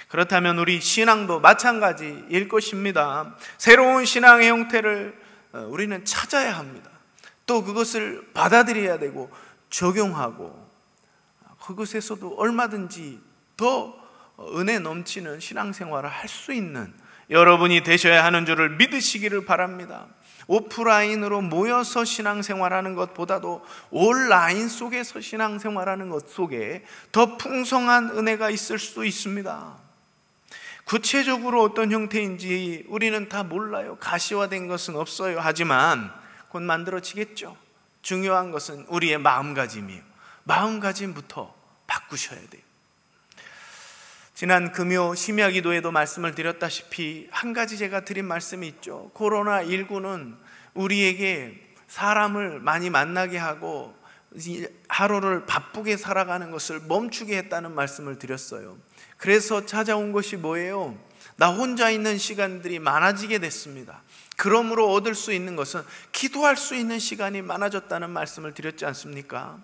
그렇다면 우리 신앙도 마찬가지일 것입니다. 새로운 신앙의 형태를 우리는 찾아야 합니다. 또 그것을 받아들여야 되고 적용하고, 그것에서도 얼마든지 더 은혜 넘치는 신앙생활을 할 수 있는 여러분이 되셔야 하는 줄을 믿으시기를 바랍니다. 오프라인으로 모여서 신앙생활하는 것보다도 온라인 속에서 신앙생활하는 것 속에 더 풍성한 은혜가 있을 수 있습니다. 구체적으로 어떤 형태인지 우리는 다 몰라요. 가시화된 것은 없어요. 하지만 곧 만들어지겠죠. 중요한 것은 우리의 마음가짐이에요. 마음가짐부터 바꾸셔야 돼요. 지난 금요 심야기도에도 말씀을 드렸다시피 한 가지 제가 드린 말씀이 있죠. 코로나19는 우리에게 사람을 많이 만나게 하고 하루를 바쁘게 살아가는 것을 멈추게 했다는 말씀을 드렸어요. 그래서 찾아온 것이 뭐예요? 나 혼자 있는 시간들이 많아지게 됐습니다. 그러므로 얻을 수 있는 것은 기도할 수 있는 시간이 많아졌다는 말씀을 드렸지 않습니까?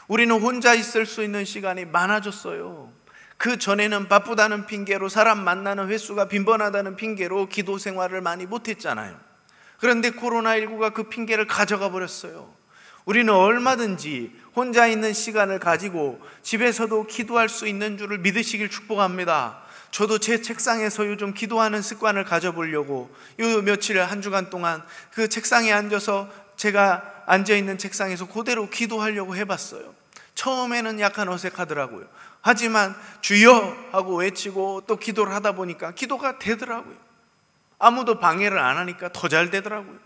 우리는 혼자 있을 수 있는 시간이 많아졌어요. 그 전에는 바쁘다는 핑계로, 사람 만나는 횟수가 빈번하다는 핑계로 기도 생활을 많이 못했잖아요. 그런데 코로나19가 그 핑계를 가져가 버렸어요. 우리는 얼마든지 혼자 있는 시간을 가지고 집에서도 기도할 수 있는 줄을 믿으시길 축복합니다. 저도 제 책상에서 요즘 기도하는 습관을 가져보려고 요 며칠 한 주간 동안 그 책상에 앉아서, 제가 앉아있는 책상에서 그대로 기도하려고 해봤어요. 처음에는 약간 어색하더라고요. 하지만 주여 하고 외치고 또 기도를 하다 보니까 기도가 되더라고요. 아무도 방해를 안 하니까 더 잘 되더라고요.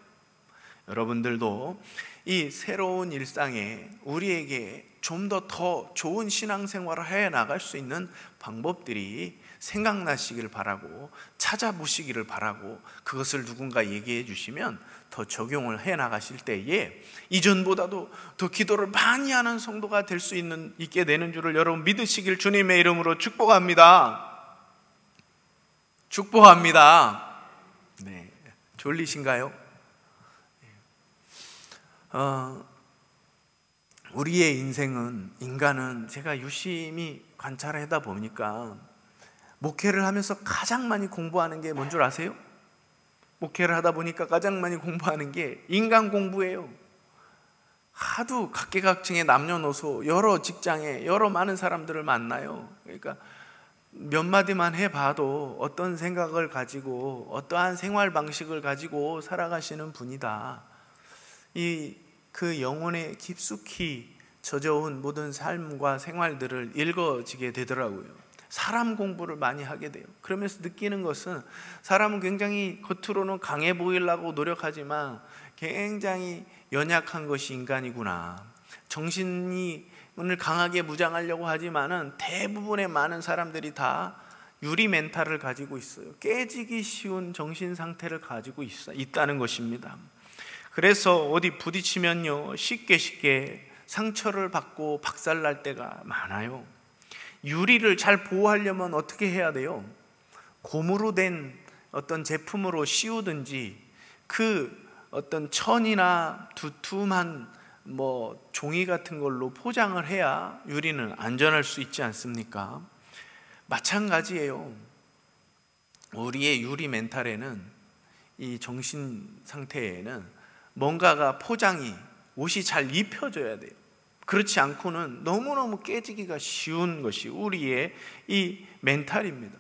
여러분들도 이 새로운 일상에 우리에게 좀 더 좋은 신앙생활을 해 나갈 수 있는 방법들이 생각나시길 바라고, 찾아보시기를 바라고, 그것을 누군가 얘기해 주시면 더 적용을 해 나가실 때에 이전보다도 더 기도를 많이 하는 성도가 될 수 있게 되는 줄을 여러분 믿으시길 주님의 이름으로 축복합니다. 축복합니다. 네, 졸리신가요? 우리의 인간은 제가 유심히 관찰하다 보니까 목회를 하면서 가장 많이 공부하는 게 뭔 줄 아세요? 목회를 하다 보니까 가장 많이 공부하는 게 인간 공부예요. 하도 각계각층의 남녀노소, 여러 직장에 여러 많은 사람들을 만나요. 그러니까 몇 마디만 해봐도 어떤 생각을 가지고 어떠한 생활 방식을 가지고 살아가시는 분이다, 그 영혼에 깊숙이 젖어온 모든 삶과 생활들을 읽어지게 되더라고요. 사람 공부를 많이 하게 돼요. 그러면서 느끼는 것은 사람은 굉장히 겉으로는 강해 보이려고 노력하지만 굉장히 연약한 것이 인간이구나. 정신이 오늘 강하게 무장하려고 하지만은 대부분의 많은 사람들이 다 유리 멘탈을 가지고 있어요. 깨지기 쉬운 정신 상태를 가지고 있다는 것입니다. 그래서 어디 부딪히면요 쉽게 상처를 받고 박살날 때가 많아요. 유리를 잘 보호하려면 어떻게 해야 돼요? 고무로 된 어떤 제품으로 씌우든지 그 어떤 천이나 두툼한 종이 같은 걸로 포장을 해야 유리는 안전할 수 있지 않습니까? 마찬가지예요. 우리의 유리 멘탈에는, 이 정신 상태에는 뭔가가 포장이, 옷이 잘 입혀져야 돼요. 그렇지 않고는 너무너무 깨지기가 쉬운 것이 우리의 이 멘탈입니다.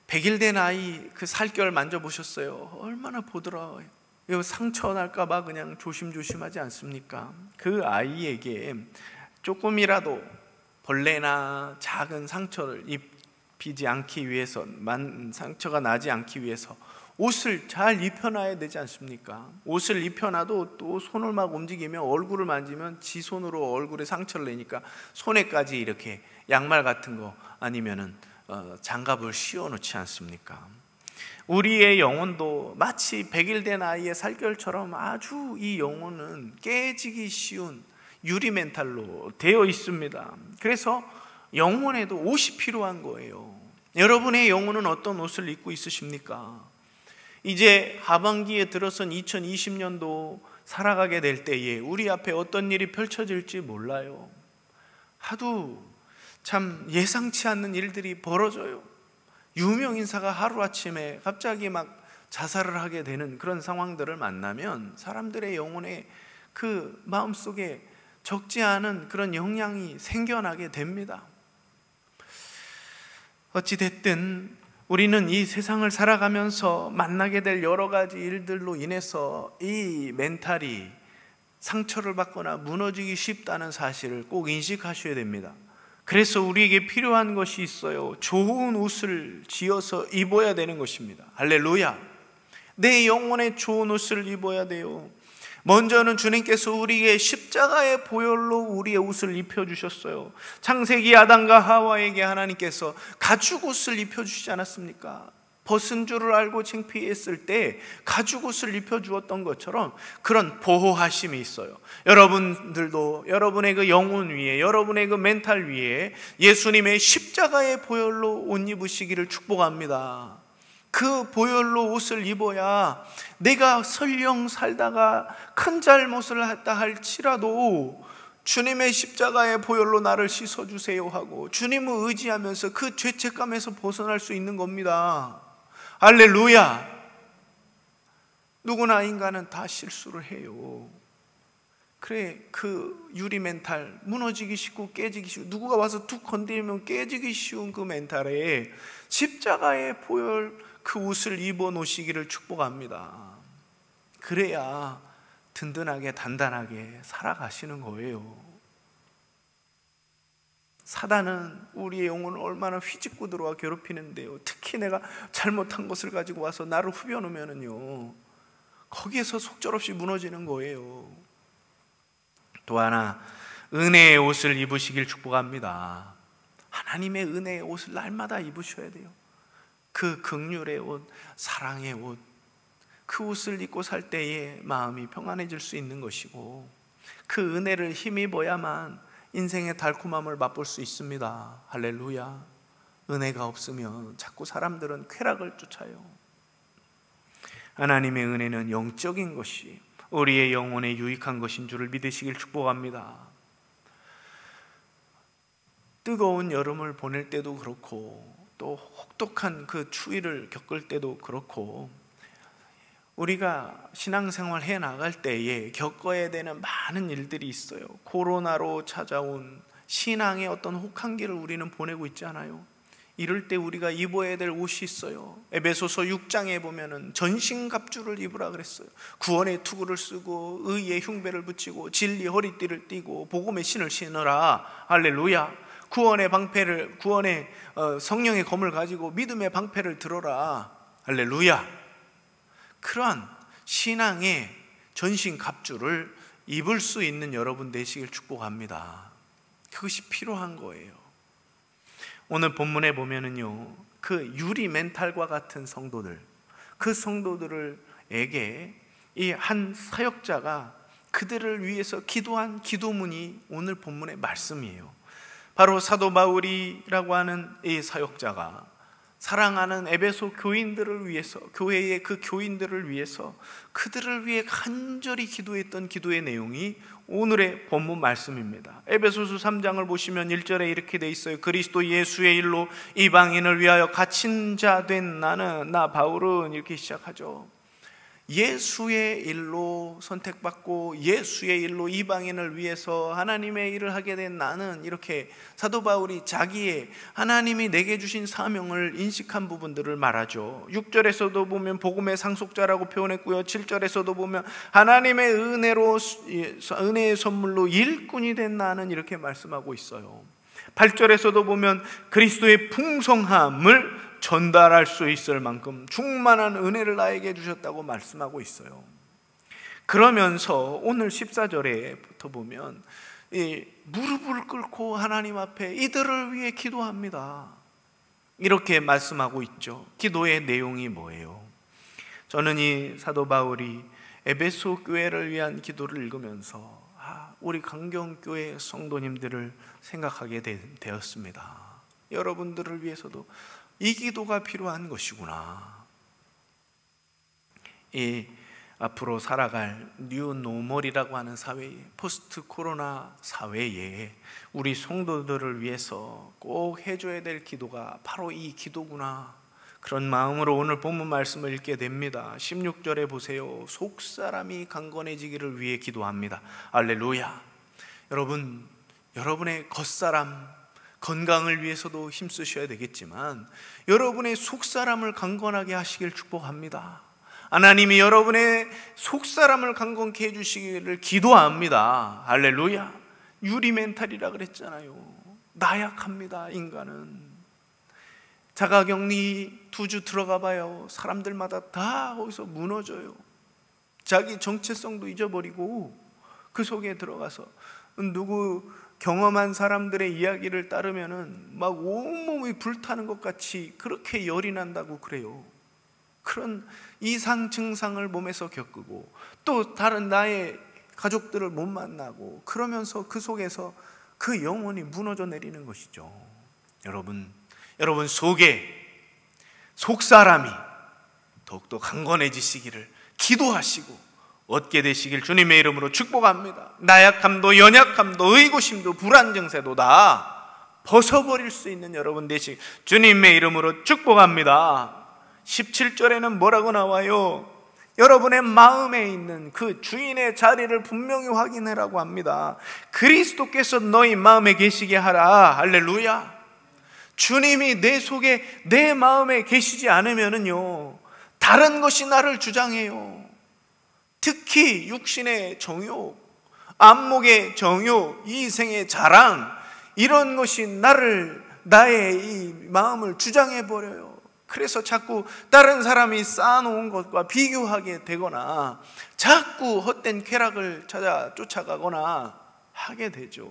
100일 된 아이 그 살결 만져보셨어요? 얼마나 보드라워요. 이거 상처 날까봐 그냥 조심조심하지 않습니까? 그 아이에게 조금이라도 벌레나 작은 상처를 입히지 않기 위해서, 상처가 나지 않기 위해서 옷을 잘 입혀놔야 되지 않습니까? 옷을 입혀놔도 또 손을 막 움직이면, 얼굴을 만지면 지 손으로 얼굴에 상처를 내니까 손에까지 이렇게 양말 같은 거 아니면은 장갑을 씌워놓지 않습니까? 우리의 영혼도 마치 100일 된 아이의 살결처럼 아주 이 영혼은 깨지기 쉬운 유리 멘탈로 되어 있습니다. 그래서 영혼에도 옷이 필요한 거예요. 여러분의 영혼은 어떤 옷을 입고 있으십니까? 이제 하반기에 들어선 2020년도 살아가게 될 때에 우리 앞에 어떤 일이 펼쳐질지 몰라요. 하도 참 예상치 않는 일들이 벌어져요. 유명 인사가 하루아침에 갑자기 막 자살을 하게 되는 그런 상황들을 만나면 사람들의 영혼에 그 마음속에 적지 않은 그런 영향이 생겨나게 됩니다. 어찌됐든 우리는 이 세상을 살아가면서 만나게 될 여러 가지 일들로 인해서 이 멘탈이 상처를 받거나 무너지기 쉽다는 사실을 꼭 인식하셔야 됩니다. 그래서 우리에게 필요한 것이 있어요. 좋은 옷을 지어서 입어야 되는 것입니다. 할렐루야. 내 영혼에 좋은 옷을 입어야 돼요. 먼저는 주님께서 우리에게 십자가의 보혈로 우리의 옷을 입혀주셨어요. 창세기 아담과 하와에게 하나님께서 가죽옷을 입혀주시지 않았습니까? 벗은 줄을 알고 창피했을 때 가죽옷을 입혀주었던 것처럼 그런 보호하심이 있어요. 여러분들도 여러분의 그 영혼 위에, 여러분의 그 멘탈 위에 예수님의 십자가의 보혈로 옷 입으시기를 축복합니다. 그 보혈로 옷을 입어야 내가 설령 살다가 큰 잘못을 했다 할지라도 주님의 십자가의 보혈로 나를 씻어주세요 하고 주님을 의지하면서 그 죄책감에서 벗어날 수 있는 겁니다. 할렐루야. 누구나 인간은 다 실수를 해요. 그래, 그 유리 멘탈 무너지기 쉽고 깨지기 쉬운, 누구가 와서 툭 건드리면 깨지기 쉬운 그 멘탈에 십자가의 보혈 그 옷을 입어 놓으시기를 축복합니다. 그래야 든든하게 단단하게 살아가시는 거예요. 사단은 우리의 영혼을 얼마나 휘짓고 들어와 괴롭히는데요. 특히 내가 잘못한 것을 가지고 와서 나를 후벼 놓으면은요, 거기에서 속절없이 무너지는 거예요. 또 하나, 은혜의 옷을 입으시길 축복합니다. 하나님의 은혜의 옷을 날마다 입으셔야 돼요. 그 긍휼의 옷, 사랑의 옷, 그 옷을 입고 살 때에 마음이 평안해질 수 있는 것이고, 그 은혜를 힘입어야만 인생의 달콤함을 맛볼 수 있습니다. 할렐루야. 은혜가 없으면 자꾸 사람들은 쾌락을 쫓아요. 하나님의 은혜는 영적인 것이 우리의 영혼에 유익한 것인 줄을 믿으시길 축복합니다. 뜨거운 여름을 보낼 때도 그렇고, 또 혹독한 그 추위를 겪을 때도 그렇고, 우리가 신앙생활 해 나갈 때에 겪어야 되는 많은 일들이 있어요. 코로나로 찾아온 신앙의 어떤 혹한기를 우리는 보내고 있잖아요. 이럴 때 우리가 입어야 될 옷이 있어요. 에베소서 6장에 보면은 전신갑주를 입으라 그랬어요. 구원의 투구를 쓰고 의의 흉배를 붙이고 진리 허리띠를 띠고 복음의 신을 신으라. 할렐루야. 구원의 방패를, 구원의 성령의 검을 가지고 믿음의 방패를 들어라. 할렐루야. 그러한 신앙의 전신 갑주를 입을 수 있는 여러분 되시길 축복합니다. 그것이 필요한 거예요. 오늘 본문에 보면은요, 그 유리 멘탈과 같은 성도들, 그 성도들에게 이 한 사역자가 그들을 위해서 기도한 기도문이 오늘 본문의 말씀이에요. 바로 사도 바울이라고 하는 이 사역자가 사랑하는 에베소 교인들을 위해서, 교회의 그 교인들을 위해서 그들을 위해 간절히 기도했던 기도의 내용이 오늘의 본문 말씀입니다. 에베소서 3장을 보시면 1절에 이렇게 돼 있어요. 그리스도 예수의 일로 이방인을 위하여 갇힌 자 된 나는, 나 바울은, 이렇게 시작하죠. 예수의 일로 선택받고 예수의 일로 이방인을 위해서 하나님의 일을 하게 된 나는, 이렇게 사도 바울이 자기의 하나님이 내게 주신 사명을 인식한 부분들을 말하죠. 6절에서도 보면 복음의 상속자라고 표현했고요, 7절에서도 보면 하나님의 은혜의 선물로 일꾼이 된 나는, 이렇게 말씀하고 있어요. 8절에서도 보면 그리스도의 풍성함을 전달할 수 있을 만큼 충만한 은혜를 나에게 주셨다고 말씀하고 있어요. 그러면서 오늘 14절에부터 보면 무릎을 꿇고 하나님 앞에 이들을 위해 기도합니다. 이렇게 말씀하고 있죠. 기도의 내용이 뭐예요? 저는 이 사도 바울이 에베소 교회를 위한 기도를 읽으면서 우리 강경교회 성도님들을 생각하게 되었습니다. 여러분들을 위해서도 이 기도가 필요한 것이구나. 이 앞으로 살아갈 뉴 노멀이라고 하는 사회에, 포스트 코로나 사회에 우리 성도들을 위해서 꼭 해줘야 될 기도가 바로 이 기도구나. 그런 마음으로 오늘 본문 말씀을 읽게 됩니다. 16절에 보세요. 속사람이 강건해지기를 위해 기도합니다. 할렐루야. 여러분, 여러분의 겉사람 건강을 위해서도 힘쓰셔야 되겠지만 여러분의 속사람을 강건하게 하시길 축복합니다. 하나님이 여러분의 속사람을 강건케 해주시기를 기도합니다. 할렐루야. 유리 멘탈이라 그랬잖아요. 나약합니다. 인간은 자가격리 2주 들어가 봐요. 사람들마다 다 거기서 무너져요. 자기 정체성도 잊어버리고 그 속에 들어가서 누구 경험한 사람들의 이야기를 따르면은 막 온몸이 불타는 것 같이 그렇게 열이 난다고 그래요. 그런 이상 증상을 몸에서 겪고 또 다른 나의 가족들을 못 만나고 그러면서 그 속에서 그 영혼이 무너져 내리는 것이죠. 여러분 속에 속사람이 더욱더 강건해지시기를 기도하시고 얻게 되시길 주님의 이름으로 축복합니다. 나약함도 연약함도 의구심도 불안정세도 다 벗어버릴 수 있는 여러분 되시길 주님의 이름으로 축복합니다. 17절에는 뭐라고 나와요? 여러분의 마음에 있는 그 주인의 자리를 분명히 확인하라고 합니다. 그리스도께서 너희 마음에 계시게 하라. 할렐루야. 주님이 내 속에 내 마음에 계시지 않으면은요, 다른 것이 나를 주장해요. 특히 육신의 정욕, 안목의 정욕, 이생의 자랑, 이런 것이 나의 이 마음을 주장해버려요. 그래서 자꾸 다른 사람이 쌓아놓은 것과 비교하게 되거나 자꾸 헛된 쾌락을 쫓아가거나 하게 되죠.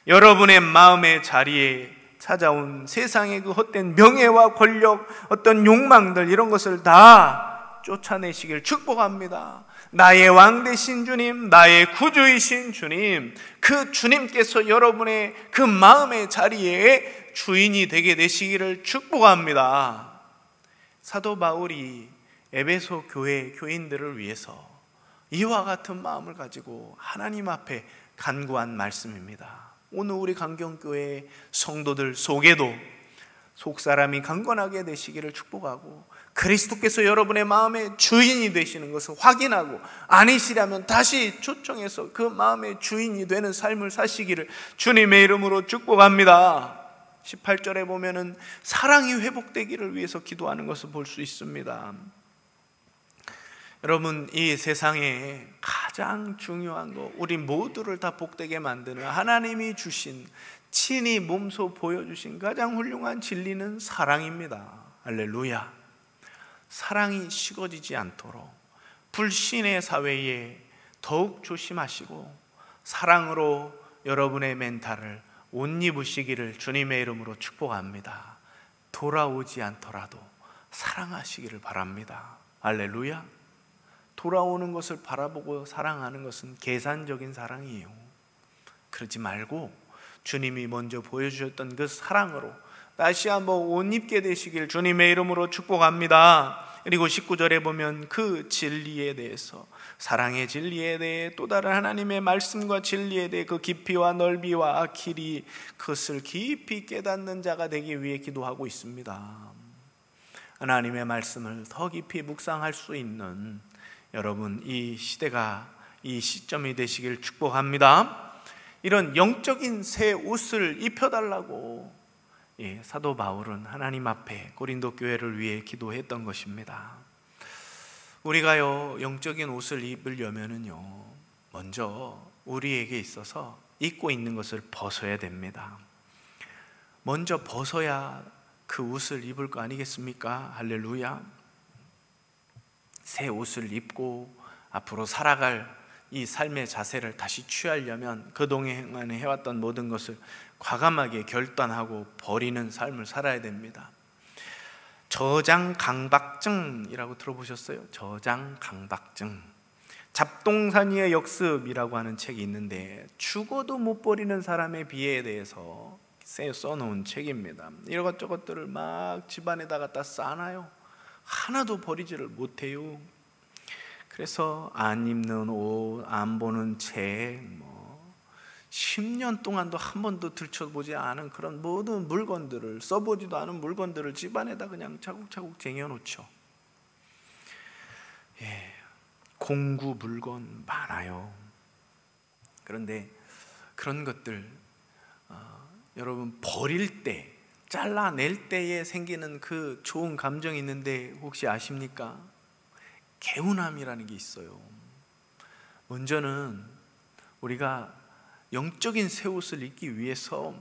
여러분의 마음의 자리에 찾아온 세상의 그 헛된 명예와 권력, 어떤 욕망들, 이런 것을 다 쫓아내시길 축복합니다. 나의 왕 되신 주님, 나의 구주이신 주님, 그 주님께서 여러분의 그 마음의 자리에 주인이 되게 되시기를 축복합니다. 사도 바울이 에베소 교회 교인들을 위해서 이와 같은 마음을 가지고 하나님 앞에 간구한 말씀입니다. 오늘 우리 강경교회 성도들 속에도 속사람이 강건하게 되시기를 축복하고, 그리스도께서 여러분의 마음의 주인이 되시는 것을 확인하고, 아니시라면 다시 초청해서 그 마음의 주인이 되는 삶을 사시기를 주님의 이름으로 축복합니다. 18절에 보면은 사랑이 회복되기를 위해서 기도하는 것을 볼 수 있습니다. 여러분, 이 세상에 가장 중요한 거, 우리 모두를 다 복되게 만드는 하나님이 주신, 친히 몸소 보여주신 가장 훌륭한 진리는 사랑입니다. 할렐루야. 사랑이 식어지지 않도록 불신의 사회에 더욱 조심하시고 사랑으로 여러분의 멘탈을 옷 입으시기를 주님의 이름으로 축복합니다. 돌아오지 않더라도 사랑하시기를 바랍니다. 할렐루야. 돌아오는 것을 바라보고 사랑하는 것은 계산적인 사랑이에요. 그러지 말고 주님이 먼저 보여주셨던 그 사랑으로 다시 한번 옷 입게 되시길 주님의 이름으로 축복합니다. 그리고 19절에 보면 그 진리에 대해서, 사랑의 진리에 대해, 또 다른 하나님의 말씀과 진리에 대해 그 깊이와 넓이와 길이, 그것을 깊이 깨닫는 자가 되기 위해 기도하고 있습니다. 하나님의 말씀을 더 깊이 묵상할 수 있는 여러분, 이 시대가, 이 시점이 되시길 축복합니다. 이런 영적인 새 옷을 입혀달라고 사도 바울은 하나님 앞에 고린도 교회를 위해 기도했던 것입니다. 우리가요, 영적인 옷을 입으려면은요, 먼저 우리에게 있어서 입고 있는 것을 벗어야 됩니다. 먼저 벗어야 그 옷을 입을 거 아니겠습니까? 할렐루야. 새 옷을 입고 앞으로 살아갈 이 삶의 자세를 다시 취하려면 그동안 해왔던 모든 것을 과감하게 결단하고 버리는 삶을 살아야 됩니다. 저장강박증이라고 들어보셨어요? 저장강박증. 잡동사니의 역습이라고 하는 책이 있는데, 죽어도 못 버리는 사람의 비애에 대해서 써놓은 책입니다. 이것저것들을 막 집안에다 갖다 쌓아놔요. 하나도 버리지를 못해요. 그래서 안 입는 옷, 안 보는 책, 10년 동안도 한 번도 들춰보지 않은 그런 모든 물건들을, 써보지도 않은 물건들을 집안에다 그냥 차곡차곡 쟁여놓죠. 공구 물건 많아요. 그런데 그런 것들 여러분, 버릴 때, 잘라낼 때에 생기는 그 좋은 감정이 있는데 혹시 아십니까? 개운함이라는 게 있어요. 먼저는 우리가 영적인 새 옷을 입기 위해서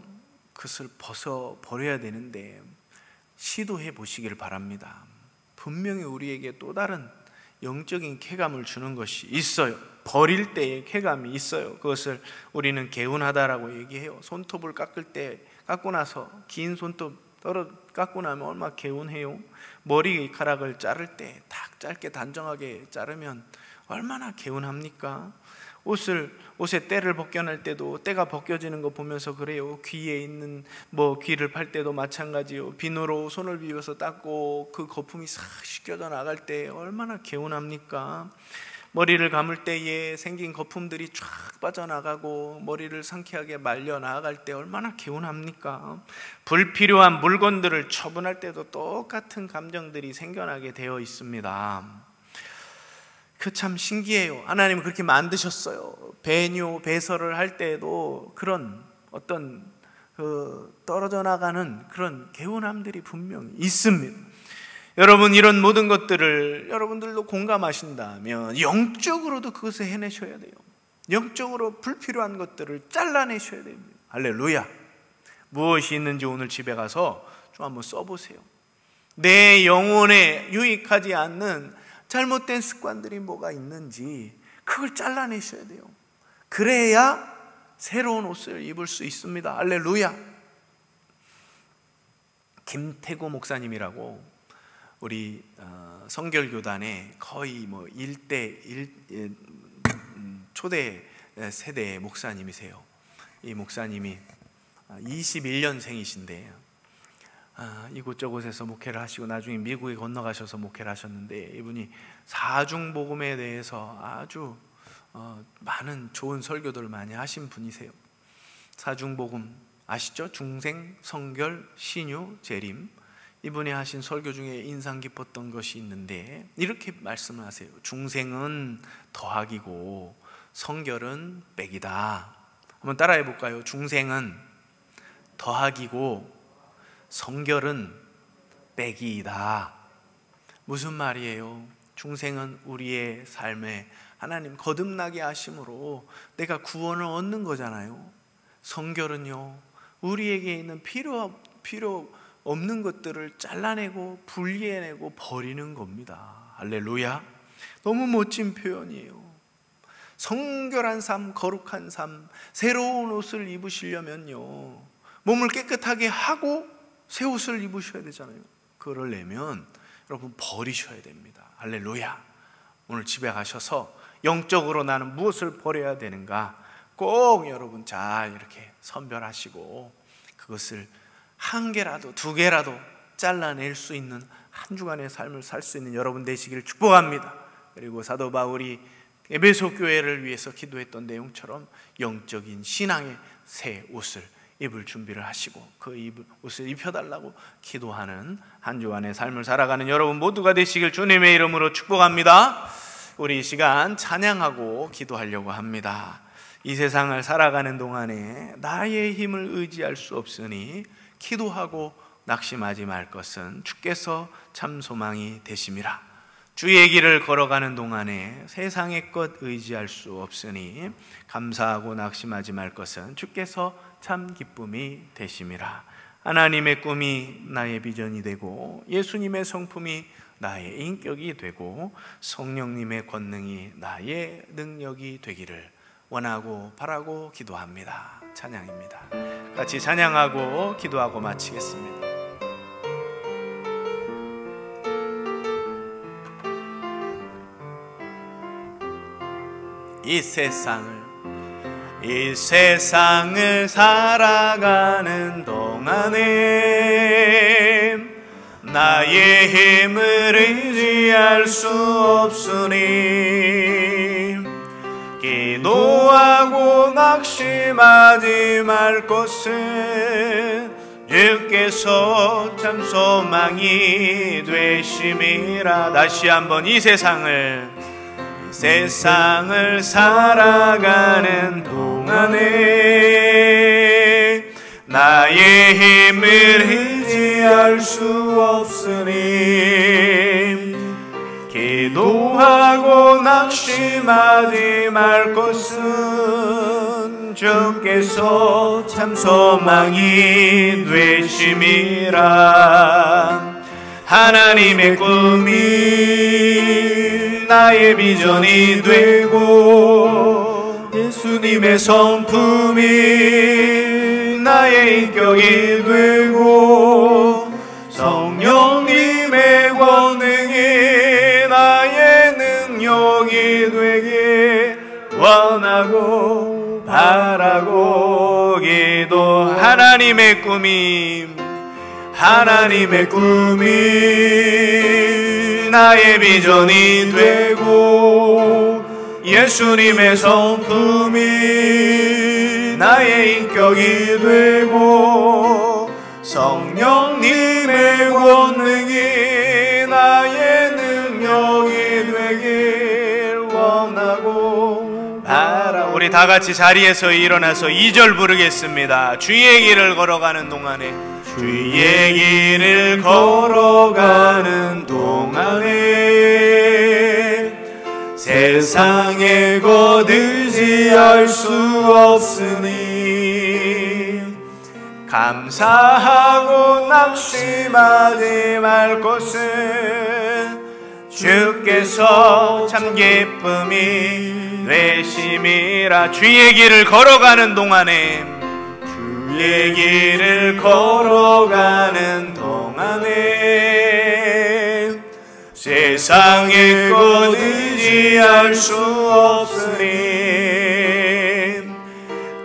그것을 벗어 버려야 되는데, 시도해 보시기를 바랍니다. 분명히 우리에게 또 다른 영적인 쾌감을 주는 것이 있어요. 버릴 때의 쾌감이 있어요. 그것을 우리는 개운하다라고 얘기해요. 손톱을 깎고 나서 긴 손톱 깎고 나면 얼마나 개운해요. 머리카락을 자를 때 딱 짧게 단정하게 자르면 얼마나 개운합니까? 옷의 때를 벗겨낼 때도 때가 벗겨지는 거 보면서 그래요. 귀에 있는 귀를 팔 때도 마찬가지요. 비누로 손을 비벼서 닦고 그 거품이 싹 씻겨져 나갈 때 얼마나 개운합니까? 머리를 감을 때에 생긴 거품들이 쫙 빠져나가고 머리를 상쾌하게 말려 나갈 때 얼마나 개운합니까? 불필요한 물건들을 처분할 때도 똑같은 감정들이 생겨나게 되어 있습니다. 그 참 신기해요. 하나님은 그렇게 만드셨어요. 배뇨, 배설을 할 때에도 그런 어떤 떨어져 나가는 그런 개운함들이 분명히 있습니다. 여러분, 이런 모든 것들을 여러분들도 공감하신다면 영적으로도 그것을 해내셔야 돼요. 영적으로 불필요한 것들을 잘라내셔야 됩니다. 할렐루야. 무엇이 있는지 오늘 집에 가서 좀 한번 써보세요. 내 영혼에 유익하지 않는 잘못된 습관들이 뭐가 있는지 그걸 잘라내셔야 돼요. 그래야 새로운 옷을 입을 수 있습니다. 할렐루야. 김태구 목사님이라고 우리 성결교단의 거의 초대 세대의 목사님이세요. 이 목사님이 21년생이신데 이곳저곳에서 목회를 하시고 나중에 미국에 건너가셔서 목회를 하셨는데, 이분이 사중복음에 대해서 아주 많은 좋은 설교들을 많이 하신 분이세요. 사중복음 아시죠? 중생, 성결, 신유, 재림. 이분이 하신 설교 중에 인상 깊었던 것이 있는데 이렇게 말씀을 하세요. 중생은 더하기고 성결은 빼기다. 한번 따라해 볼까요? 중생은 더하기고 성결은 빼기이다. 무슨 말이에요? 중생은 우리의 삶에 하나님 거듭나게 하심으로 내가 구원을 얻는 거잖아요. 성결은요, 우리에게 있는 필요 없는 것들을 잘라내고 분리해내고 버리는 겁니다. 할렐루야. 너무 멋진 표현이에요. 성결한 삶, 거룩한 삶, 새로운 옷을 입으시려면요, 몸을 깨끗하게 하고 새 옷을 입으셔야 되잖아요. 그걸 내면 여러분 버리셔야 됩니다. 할렐루야. 오늘 집에 가셔서 영적으로 나는 무엇을 버려야 되는가 꼭 여러분 잘 이렇게 선별하시고 그것을 한 개라도 두 개라도 잘라낼 수 있는 한 주간의 삶을 살 수 있는 여러분 되시기를 축복합니다. 그리고 사도 바울이 에베소 교회를 위해서 기도했던 내용처럼 영적인 신앙의 새 옷을 입을 준비를 하시고 그 옷을 입혀달라고 기도하는 한 주간의 삶을 살아가는 여러분 모두가 되시길 주님의 이름으로 축복합니다. 우리 이 시간 찬양하고 기도하려고 합니다. 이 세상을 살아가는 동안에 나의 힘을 의지할 수 없으니 기도하고 낙심하지 말 것은 주께서 참 소망이 되심이라. 주의 길을 걸어가는 동안에 세상의 것 의지할 수 없으니 감사하고 낙심하지 말 것은 주께서 참 기쁨이 되심이라. 하나님의 꿈이 나의 비전이 되고 예수님의 성품이 나의 인격이 되고 성령님의 권능이 나의 능력이 되기를 원하고 바라고 기도합니다. 찬양입니다. 같이 찬양하고 기도하고 마치겠습니다. 이 세상을 살아가는 동안에 나의 힘을 의지할 수 없으니 기도하고 낙심하지 말 것은 주께서 참 소망이 되심이라. 다시 한번 이 세상을 살아가는 동안에 나의 힘을 의지할 수 없으니 기도하고 낙심하지 말 것은 주께서 참 소망이 되심이라. 하나님의 꿈이 나의 비전이 되고 예수님의 성품이 나의 인격이 되고 성령님의 권능이 나의 능력이 되게 원하고 바라고 기도. 하나님의 꿈이 나의 비전이 되고 예수님의 성품이 나의 인격이 되고 성령님의 권능이 나의 능력이 되길 원하고 바라고. 우리 다 같이 자리에서 일어나서 2절 부르겠습니다. 주의 길을 걸어가는 동안에 주의 길을 걸어가는 동안에 세상의 것 의지할 수 없으니 감사하고 낙심하지 말 것은 주께서 참 기쁨이 되심이라. 주의 길을 걸어가는 동안에 주의 길을 걸어가는 동안에 세상의 것 의지할 수 없으니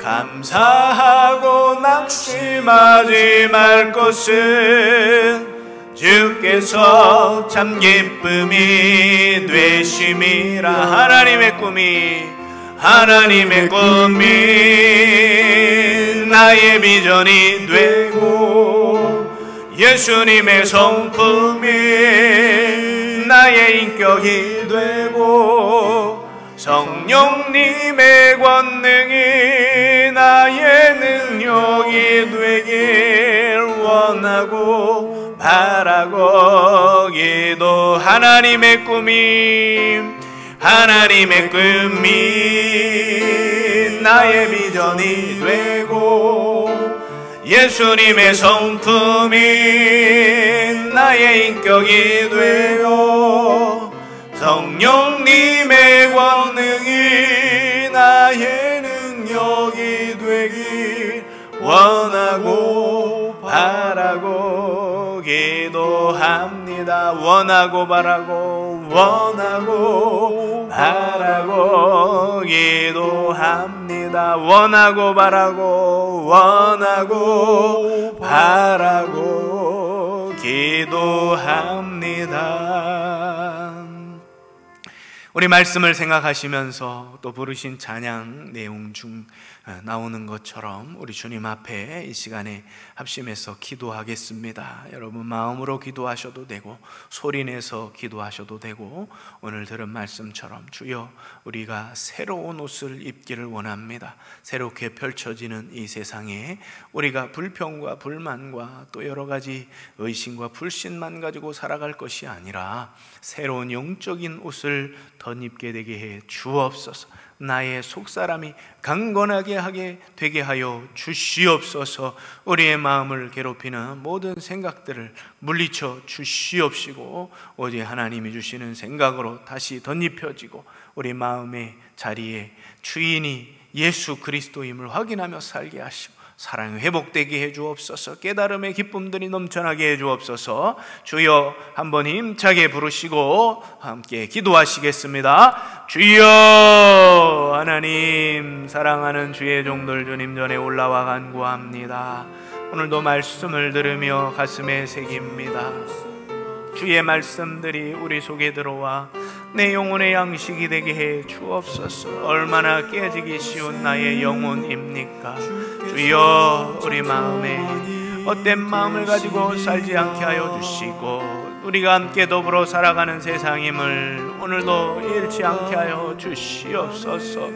감사하고 낙심하지 말 것은 주께서 참 기쁨이 되심이라. 하나님의 꿈이 나의 비전이 되고 예수님의 성품이 나의 인격이 되고 성령님의 권능이 나의 능력이 되길 원하고 바라고 기도합니다. 하나님의 꿈이 나의 비전이 되고 예수님의 성품이 나의 인격이 되고 성령님의 권능이 나의 능력이 되길 원하고 바라고 기도합니다. 원하고 바라고 기도합니다. 원하고 바라고 기도합니다. 우리 말씀을 생각하시면서 또 부르신 찬양 내용 중 나오는 것처럼 우리 주님 앞에 이 시간에 합심해서 기도하겠습니다. 여러분 마음으로 기도하셔도 되고 소리내서 기도하셔도 되고 오늘 들은 말씀처럼 주여 우리가 새로운 옷을 입기를 원합니다. 새롭게 펼쳐지는 이 세상에 우리가 불평과 불만과 또 여러 가지 의심과 불신만 가지고 살아갈 것이 아니라 새로운 영적인 옷을 덧입게 되게 해 주옵소서. 나의 속사람이 강건하게 되게 하여 주시옵소서. 우리의 마음을 괴롭히는 모든 생각들을 물리쳐 주시옵시고 오직 하나님이 주시는 생각으로 다시 덧입혀지고 우리 마음의 자리에 주인이 예수 그리스도임을 확인하며 살게 하시고 사랑이 회복되게 해주옵소서. 깨달음의 기쁨들이 넘쳐나게 해주옵소서. 주여 한번 힘차게 부르시고 함께 기도하시겠습니다. 주여 하나님, 사랑하는 주의 종들 주님 전에 올라와 간구합니다. 오늘도 말씀을 들으며 가슴에 새깁니다. 주의 말씀들이 우리 속에 들어와 내 영혼의 양식이 되게 해 주옵소서. 얼마나 깨지기 쉬운 나의 영혼입니까? 주여 우리 마음에 헛된 마음을 가지고 살지 않게 하여 주시고 우리가 함께 더불어 살아가는 세상임을 오늘도 잃지 않게 하여 주시옵소서.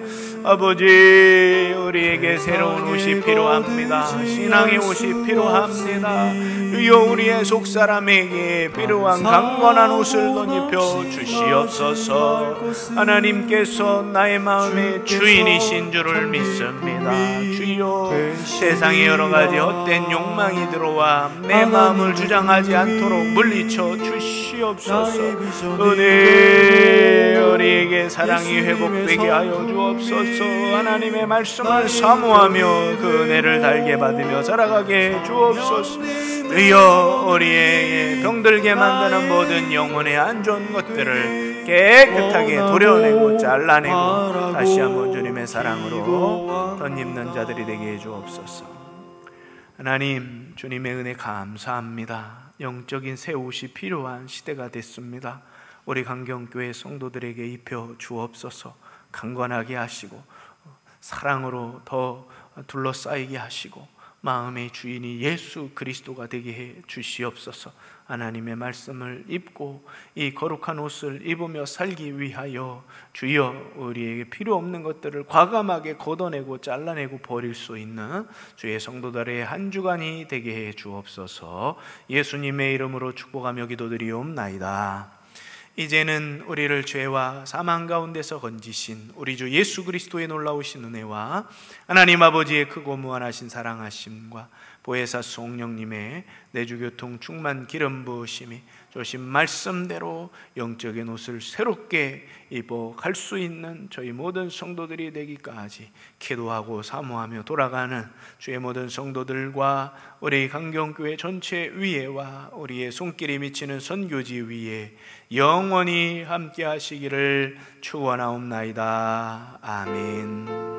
아버지, 우리에게 새로운 옷이 필요합니다. 신앙의 옷이 필요합니다. 주여 우리의 속사람에게 필요한 강건한 옷을 덧입혀 주시옵소서. 하나님께서 나의 마음의 주인이신 줄을 믿습니다. 주여 세상에 여러 가지 헛된 욕망이 들어와 내 마음을 주장하지 않도록 물리쳐 주시옵소서. 은혜 우리에게 사랑이 회복되게 하여 주옵소서. 하나님의 말씀을 사모하며 그 은혜를 달게 받으며 살아가게 해 주옵소서. 주여 우리에게 병들게 만드는 모든 영혼의 안 좋은 것들을 깨끗하게 도려내고 잘라내고 다시 한번 주님의 사랑으로 덧입는 자들이 되게 해 주옵소서. 하나님, 주님의 은혜 감사합니다. 영적인 새 옷이 필요한 시대가 됐습니다. 우리 강경교회 성도들에게 입혀 주옵소서. 강건하게 하시고 사랑으로 더 둘러싸이게 하시고 마음의 주인이 예수 그리스도가 되게 해 주시옵소서. 하나님의 말씀을 입고 이 거룩한 옷을 입으며 살기 위하여 주여 우리에게 필요 없는 것들을 과감하게 걷어내고 잘라내고 버릴 수 있는 주의 성도들의 한 주간이 되게 해 주옵소서. 예수님의 이름으로 축복하며 기도드리옵나이다. 이제는 우리를 죄와 사망 가운데서 건지신 우리 주 예수 그리스도의 놀라우신 은혜와 하나님 아버지의 크고 무한하신 사랑하심과 보혜사 성령님의 내주교통 충만 기름 부으심이 주신 말씀대로 영적인 옷을 새롭게 입어 갈 수 있는 저희 모든 성도들이 되기까지 기도하고 사모하며 돌아가는 주의 모든 성도들과 우리 강경교회 전체 위에와 우리의 손길이 미치는 선교지 위에 영원히 함께 하시기를 축원하옵나이다. 아멘.